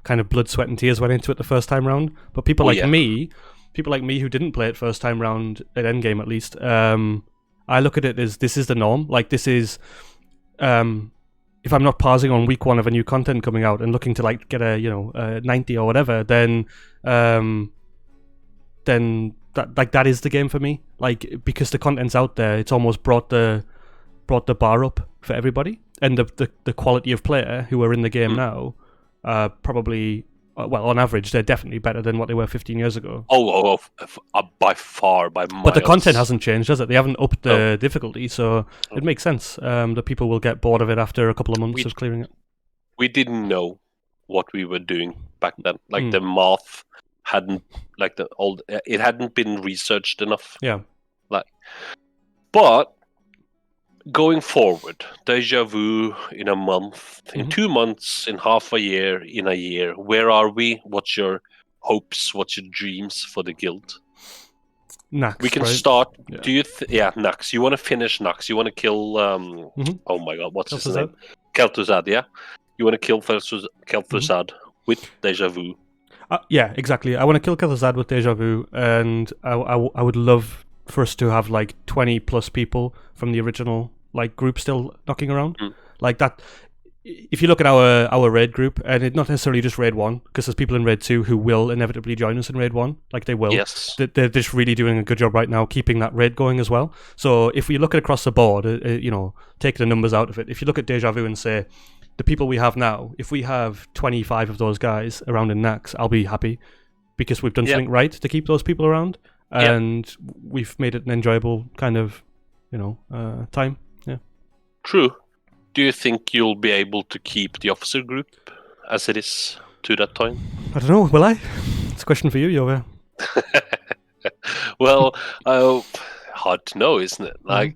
kind of blood, sweat, and tears went into it the first time round. But people like me who didn't play it first time round at endgame at least, I look at it as this is the norm. Like, this is, if I'm not pausing on week 1 of a new content coming out and looking to like get a 90 or whatever, then that is the game for me. Like, because the content's out there, it's almost brought the bar up for everybody, and the quality of player who are in the game now, probably, well, on average, they're definitely better than what they were 15 years ago. By far, by miles. But the content hasn't changed, has it? They haven't upped the difficulty, so it makes sense that people will get bored of it after a couple of months of clearing it. We didn't know what we were doing back then. Like, the math hadn't, like, it hadn't been researched enough. But going forward, Déjà Vu in a month, in 2 months, in half a year, in a year, where are we? What's your hopes? What's your dreams for the guild? Nax, we can right? start. Do you? Nax. You want to finish Nax? You want to kill? Oh my God, what's his name? Kel'Thuzad. Yeah. You want to kill Kel'Thuzad with Déjà Vu? Yeah, exactly. I want to kill Kel'Thuzad with Déjà Vu, and I would love for us to have like 20 plus people from the original like group still knocking around. Like that. If you look at our raid group, and it's not necessarily just raid 1, because there's people in raid 2 who will inevitably join us in raid 1, like they will. Yes. They're just really doing a good job right now keeping that raid going as well. So if we look at across the board, take the numbers out of it, if you look at Déjà Vu and say, the people we have now, if we have 25 of those guys around in Nax, I'll be happy, because we've done something right to keep those people around, and we've made it an enjoyable kind of, time. Yeah. True. Do you think you'll be able to keep the officer group as it is to that time? I don't know. Will I? It's a question for you, Jove. Well, hard to know, isn't it? Like,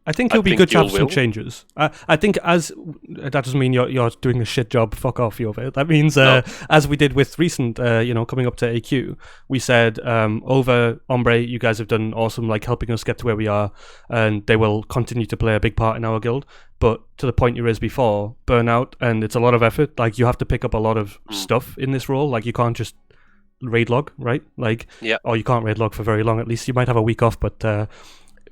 I think it'll be good to have some changes. I think that doesn't mean you're doing a shit job. Fuck off, Jove. That means as we did with recent, coming up to AQ, we said, over Ombre, you guys have done awesome, like helping us get to where we are, and they will continue to play a big part in our guild. But to the point you raised before, burnout, and it's a lot of effort. Like, you have to pick up a lot of stuff in this role. Like, you can't just raid log, right? Like, or you can't raid log for very long. At least you might have a week off, but.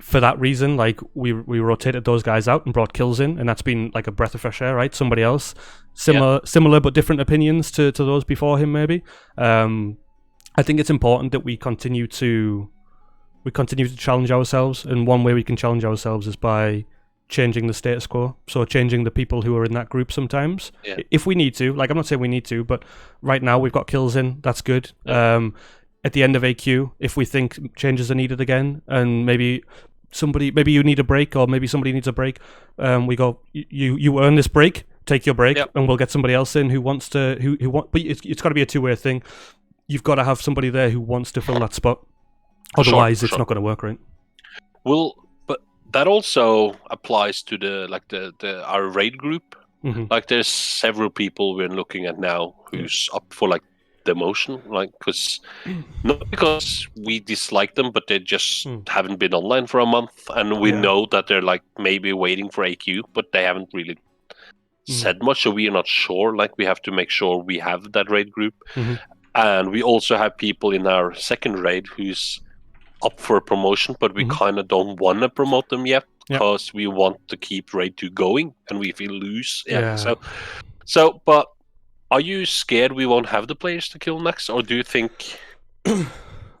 For that reason, like, we rotated those guys out and brought kills in, and that's been like a breath of fresh air, right? Somebody else, similar but different opinions to those before him, maybe. I think it's important that we continue to challenge ourselves, and one way we can challenge ourselves is by changing the status quo. So changing the people who are in that group sometimes, if we need to. Like, I'm not saying we need to, but right now we've got kills in. That's good. At the end of AQ, if we think changes are needed again, and maybe you need a break, or maybe somebody needs a break, we go, you earn this break, take your break, and we'll get somebody else in who wants to, but it's got to be a two-way thing. You've got to have somebody there who wants to fill that spot. Otherwise, it's not going to work, right? Well, but that also applies to our raid group. Like, there's several people we're looking at now who's up for like demotion, like because not because we dislike them, but they just haven't been online for a month, and we know that they're like maybe waiting for AQ, but they haven't really said much, so we are not sure. Like we have to make sure we have that raid group, and we also have people in our second raid who's up for a promotion, but we kind of don't want to promote them yet because we want to keep raid 2 going, and if we lose, so but are you scared we won't have the players to kill next, or do you think?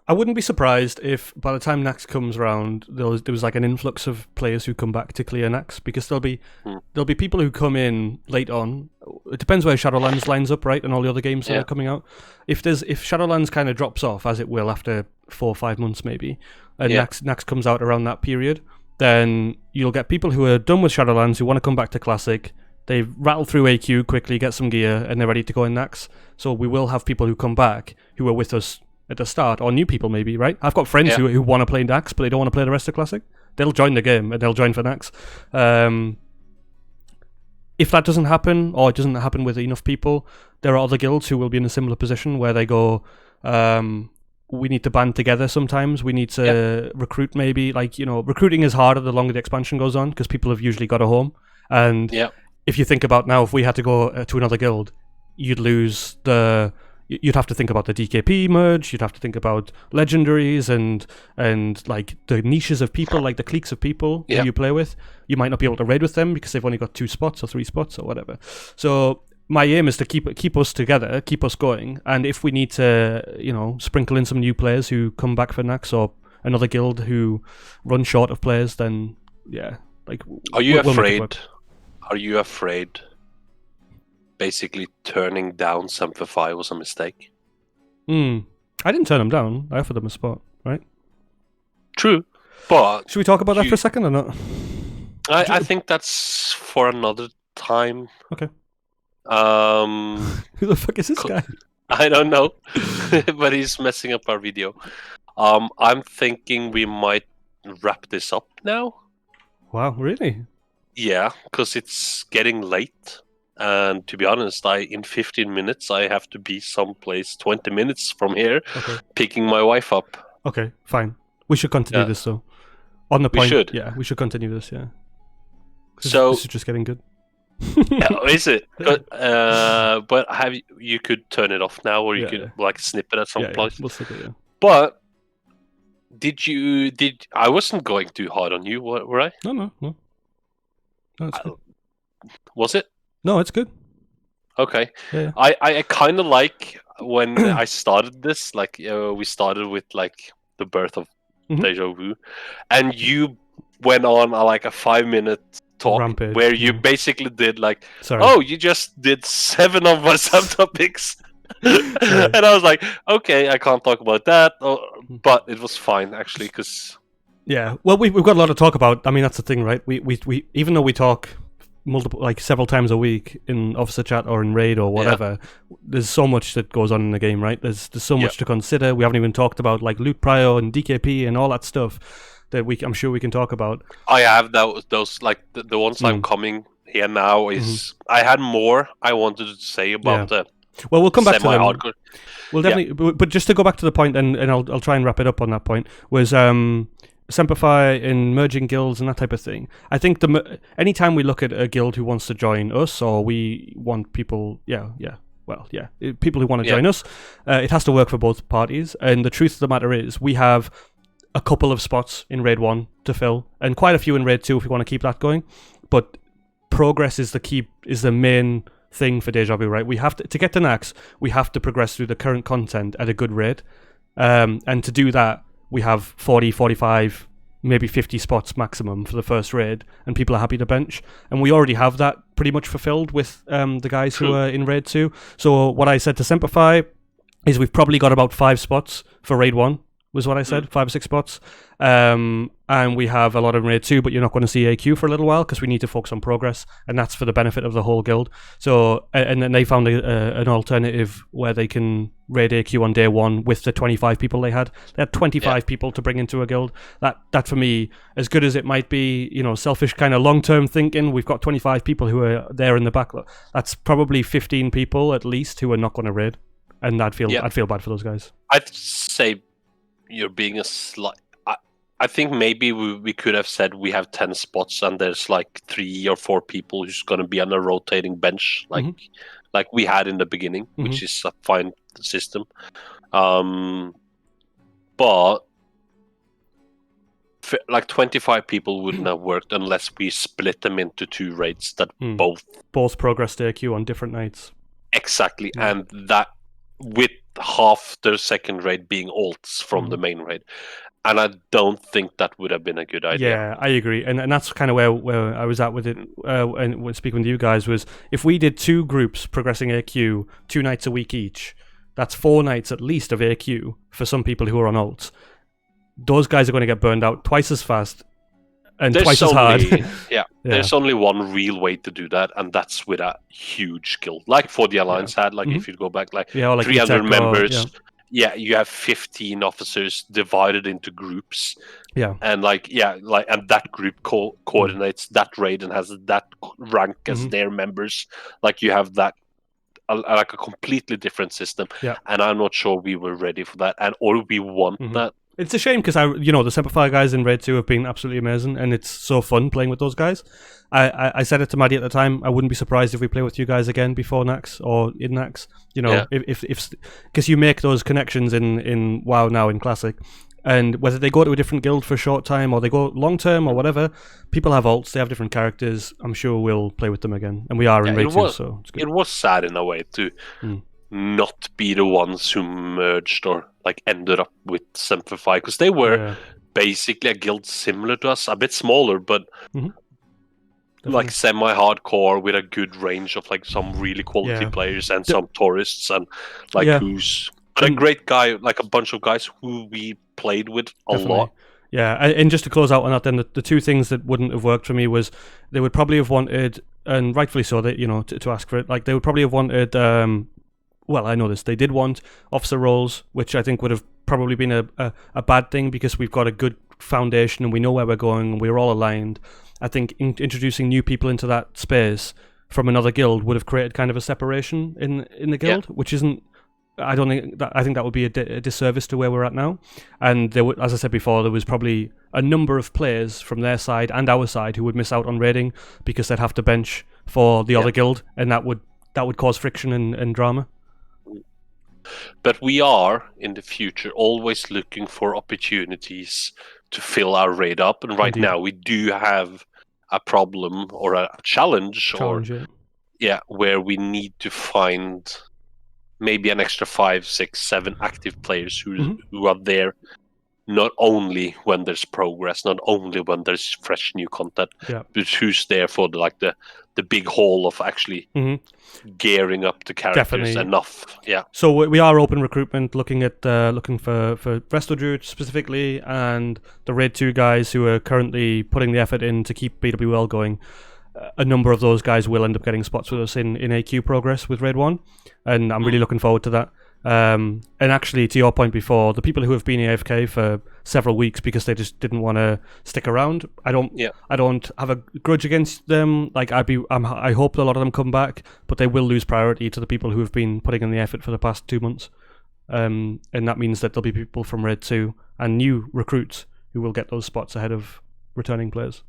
I wouldn't be surprised if by the time Nax comes around, there was like an influx of players who come back to clear Nax, because there'll be people who come in late on. It depends where Shadowlands lines up, right, and all the other games that are coming out. If Shadowlands kind of drops off, as it will after 4 or 5 months maybe, and Nax comes out around that period, then you'll get people who are done with Shadowlands who want to come back to Classic. They rattle through AQ quickly, get some gear, and they're ready to go in Nax. So we will have people who come back who are with us at the start, or new people maybe, right? I've got friends who want to play Nax, but they don't want to play the rest of Classic. They'll join the game, and they'll join for Nax. If that doesn't happen, or it doesn't happen with enough people, there are other guilds who will be in a similar position where they go, we need to band together sometimes. We need to recruit maybe. Like, recruiting is harder the longer the expansion goes on, because people have usually got a home. And if you think about now, if we had to go to another guild, you'd lose you'd have to think about the DKP merge, you'd have to think about legendaries and like the niches of people, like the cliques of people who you play with. You might not be able to raid with them because they've only got 2 spots or 3 spots or whatever. So my aim is to keep us together, keep us going, and if we need to, sprinkle in some new players who come back for Nax, or another guild who run short of players, then Are you afraid? Are you afraid? Basically, turning down Semplify was a mistake. I didn't turn them down. I offered them a spot, right? True, but should we talk about that for a second or not? I think that's for another time. Okay. Who the fuck is this guy? I don't know, but he's messing up our video. I'm thinking we might wrap this up now. Wow, really? Yeah, because it's getting late. And to be honest, in 15 minutes, I have to be someplace 20 minutes from here, picking my wife up. Okay, fine. We should continue this, though. On the point, we should. Yeah, we should continue this, yeah. So this is just getting good. Is it? But you could turn it off now, or you could snip it at some place. We'll snip it, yeah. But I wasn't going too hard on you, were I? No, it's good. Was it? No, it's good. Okay. Yeah. I kind of like when I started this, we started with the birth of Déjà Vu, and you went on a 5-minute talk rampage, where you basically did Sorry. oh, you just did 7 of my subtopics. And I was like, okay, I can't talk about that, but it was fine actually, because well, we've got a lot to talk about. I mean, that's the thing, right? We even though we talk several times a week in officer chat or in raid or whatever, there's so much that goes on in the game, right? There's so much to consider. We haven't even talked about loot prio and DKP and all that stuff that I'm sure we can talk about. I have those the ones I'm coming here now is I had more I wanted to say about the well, we'll come back to them. Hardcore. We'll definitely, but just to go back to the point, and I'll try and wrap it up on that point, was Semplify in merging guilds and that type of thing. I think anytime we look at a guild who wants to join us, or we want people, people who want to join us, it has to work for both parties. And the truth of the matter is, we have a couple of spots in Raid 1 to fill, and quite a few in Raid 2 if we want to keep that going. But progress is the main thing for Déjà Vu, right? We have to get to Nax, we have to progress through the current content at a good rate. And to do that, we have 40, 45, maybe 50 spots maximum for the first raid, and people are happy to bench. And we already have that pretty much fulfilled with the guys who are in Raid 2. So what I said to Semplify is we've probably got about 5 spots for Raid 1, was what I said, 5 or 6 spots. And we have a lot in Raid 2, but you're not going to see AQ for a little while because we need to focus on progress, and that's for the benefit of the whole guild. So, and then they found an alternative where they can raid AQ on day 1 with the 25 people they had. They had 25 people to bring into a guild. That for me, as good as it might be, selfish kind of long-term thinking, we've got 25 people who are there in the backlog. That's probably 15 people at least who are not going to raid. and I'd feel bad for those guys. I'd say you're being a slight. I think maybe we could have said we have 10 spots and there's like 3 or 4 people who's going to be on a rotating bench, like we had in the beginning, which is a fine system. But like 25 people wouldn't have worked unless we split them into 2 raids that both progress their queue on different nights. Exactly, and that with half the second raid being alts from the main raid. And I don't think that would have been a good idea. Yeah, I agree. And that's kind of where I was at with it and when speaking with you guys was, if we did 2 groups progressing AQ 2 nights a week each, that's 4 nights at least of AQ for some people who are on alts. Those guys are going to get burned out twice as fast and twice as hard. There's only one real way to do that, and that's with a huge guild. Like for the Alliance had, like if you go back like 300 members, you have 15 officers divided into groups. Yeah. And and that group coordinates that raid and has that rank as their members. Like you have that like a completely different system. Yeah. And I'm not sure we were ready for that, or we want that. It's a shame because the Semper Fi guys in Raid 2 have been absolutely amazing, and it's so fun playing with those guys. I said it to Maddie at the time. I wouldn't be surprised if we play with you guys again before Nax or in Nax. If because you make those connections in WoW now in Classic, and whether they go to a different guild for a short time or they go long term or whatever, people have alts. They have different characters. I'm sure we'll play with them again, and we are in Raid 2, so it's good. It was sad in a way to not be the ones who merged or like ended up with Semper Fi, because they were basically a guild similar to us, a bit smaller, but like semi-hardcore with a good range of like some really quality players and some tourists and like who's a great guy, like a bunch of guys who we played with a lot. Yeah, and just to close out on that, then the 2 things that wouldn't have worked for me was they would probably have wanted, and rightfully so, that to ask for it, like they would probably have wanted. Well, I know this. They did want officer roles, which I think would have probably been a bad thing because we've got a good foundation and we know where we're going and we're all aligned. I think introducing new people into that space from another guild would have created kind of a separation in the guild, which isn't. I think that would be a disservice to where we're at now. And there as I said before, there was probably a number of players from their side and our side who would miss out on raiding because they'd have to bench for the other guild, and that would cause friction and drama. But we are, in the future, always looking for opportunities to fill our raid up. And right now, we do have a problem or a challenge where we need to find maybe an extra 5, 6, 7 active players who are there not only when there's progress, not only when there's fresh new content, but who's there for the big haul of actually gearing up the characters enough. Yeah. So we are open recruitment, looking for Resto Druids specifically, and the Raid 2 guys who are currently putting the effort in to keep BWL going. A number of those guys will end up getting spots with us in AQ progress with Raid 1, and I'm really looking forward to that. And actually, to your point before, the people who have been AFK for several weeks because they just didn't want to stick around, I don't have a grudge against them. Like I hope a lot of them come back, but they will lose priority to the people who have been putting in the effort for the past 2 months. And that means that there'll be people from Raid 2 and new recruits who will get those spots ahead of returning players,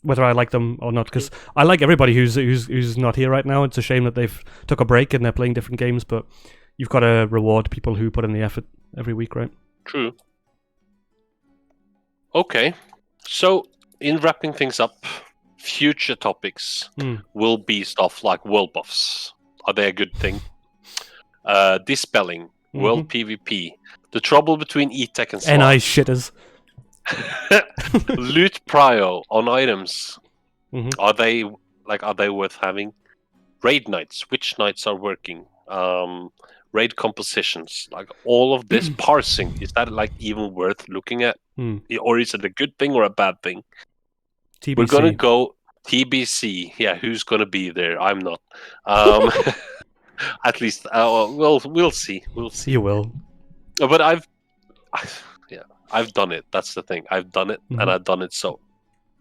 whether I like them or not. Because I like everybody who's not here right now. It's a shame that they've took a break and they're playing different games, but you've got to reward people who put in the effort every week, right? True. Okay. So, in wrapping things up, future topics will be stuff like world buffs. Are they a good thing? Dispelling, world PvP, the trouble between E-Tech and Slav. NI shitters. Loot prio on items. Are they worth having? Raid nights. Which nights are working? Raid compositions, like all of this parsing, is that like even worth looking at? Or is it a good thing or a bad thing? TBC. We're gonna go TBC. Yeah, who's gonna be there? I'm not. At least we'll see. We'll see. You will. But I've done it. That's the thing. I've done it, and I've done it so.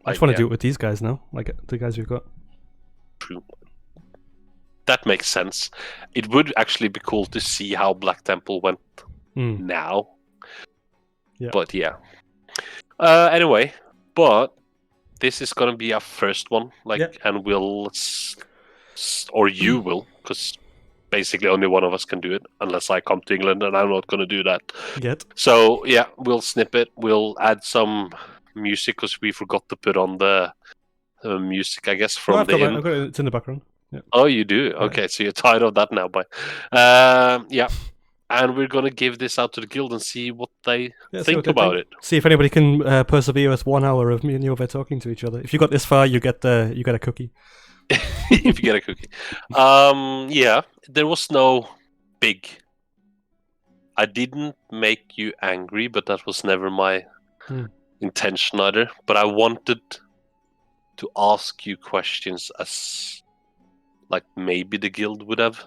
I just want to do it with these guys now, like the guys we've got. True. that makes sense. It would actually be cool to see how Black Temple went now. Yeah. But yeah. Anyway, but this is gonna be our first one, and we'll, or you will, because basically only one of us can do it, unless I come to England, and I'm not gonna do that yet. So yeah, we'll snip it. We'll add some music because we forgot to put on the music, I guess, from I've the got it. It's in the background. Yeah. Oh, you do? Okay, so you're tired of that now, but yeah. And we're gonna give this out to the guild and see what they think about it. See if anybody can persevere with 1 hour of me and Jove talking to each other. If you got this far, you get a cookie. If you get a cookie, yeah. There was no big. I didn't make you angry, but that was never my intention either. But I wanted to ask you questions as, like, maybe the guild would have.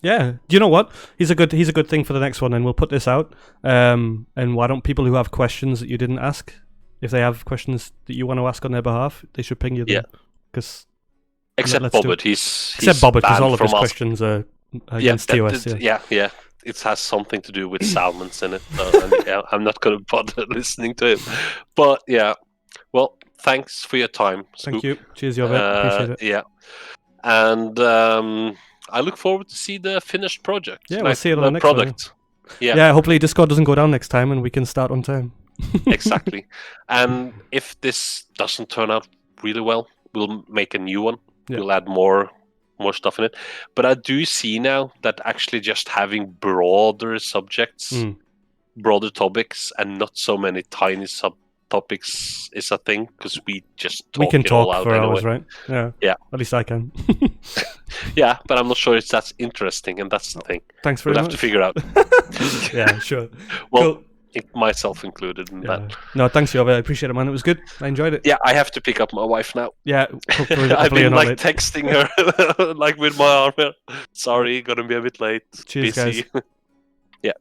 Yeah. Do you know what? He's a good thing for the next one, and we'll put this out. And why don't people who have questions that you didn't ask, if they have questions that you want to ask on their behalf, they should ping you them. Because except Bobbert, except Bobbert, because all of his questions are against TOS. Yeah. It has something to do with salmons in it. And, I'm not going to bother listening to him. But yeah, well, thanks for your time, Skook. Thank you. Cheers, Jove. Appreciate it. Yeah, and I look forward to see the finished project. Yeah, we'll see it on the next product. One, yeah. Hopefully Discord doesn't go down next time, and we can start on time. Exactly. And if this doesn't turn out really well, we'll make a new one. Yeah. We'll add more stuff in it. But I do see now that actually just having broader subjects, broader topics, and not so many tiny subtopics is a thing, because we can talk for anyway. Hours, right? Yeah. At least I can. Yeah, but I'm not sure if that's interesting, and that's the thing. Thanks very much. We'll have to figure out. Yeah, sure. Well, cool. Myself included in that. No, thanks, Jove. I appreciate it, man. It was good. I enjoyed it. Yeah, I have to pick up my wife now. Yeah, hopefully I've been texting her like with my arm. Sorry, gonna be a bit late. Cheers, busy. Guys. Yeah.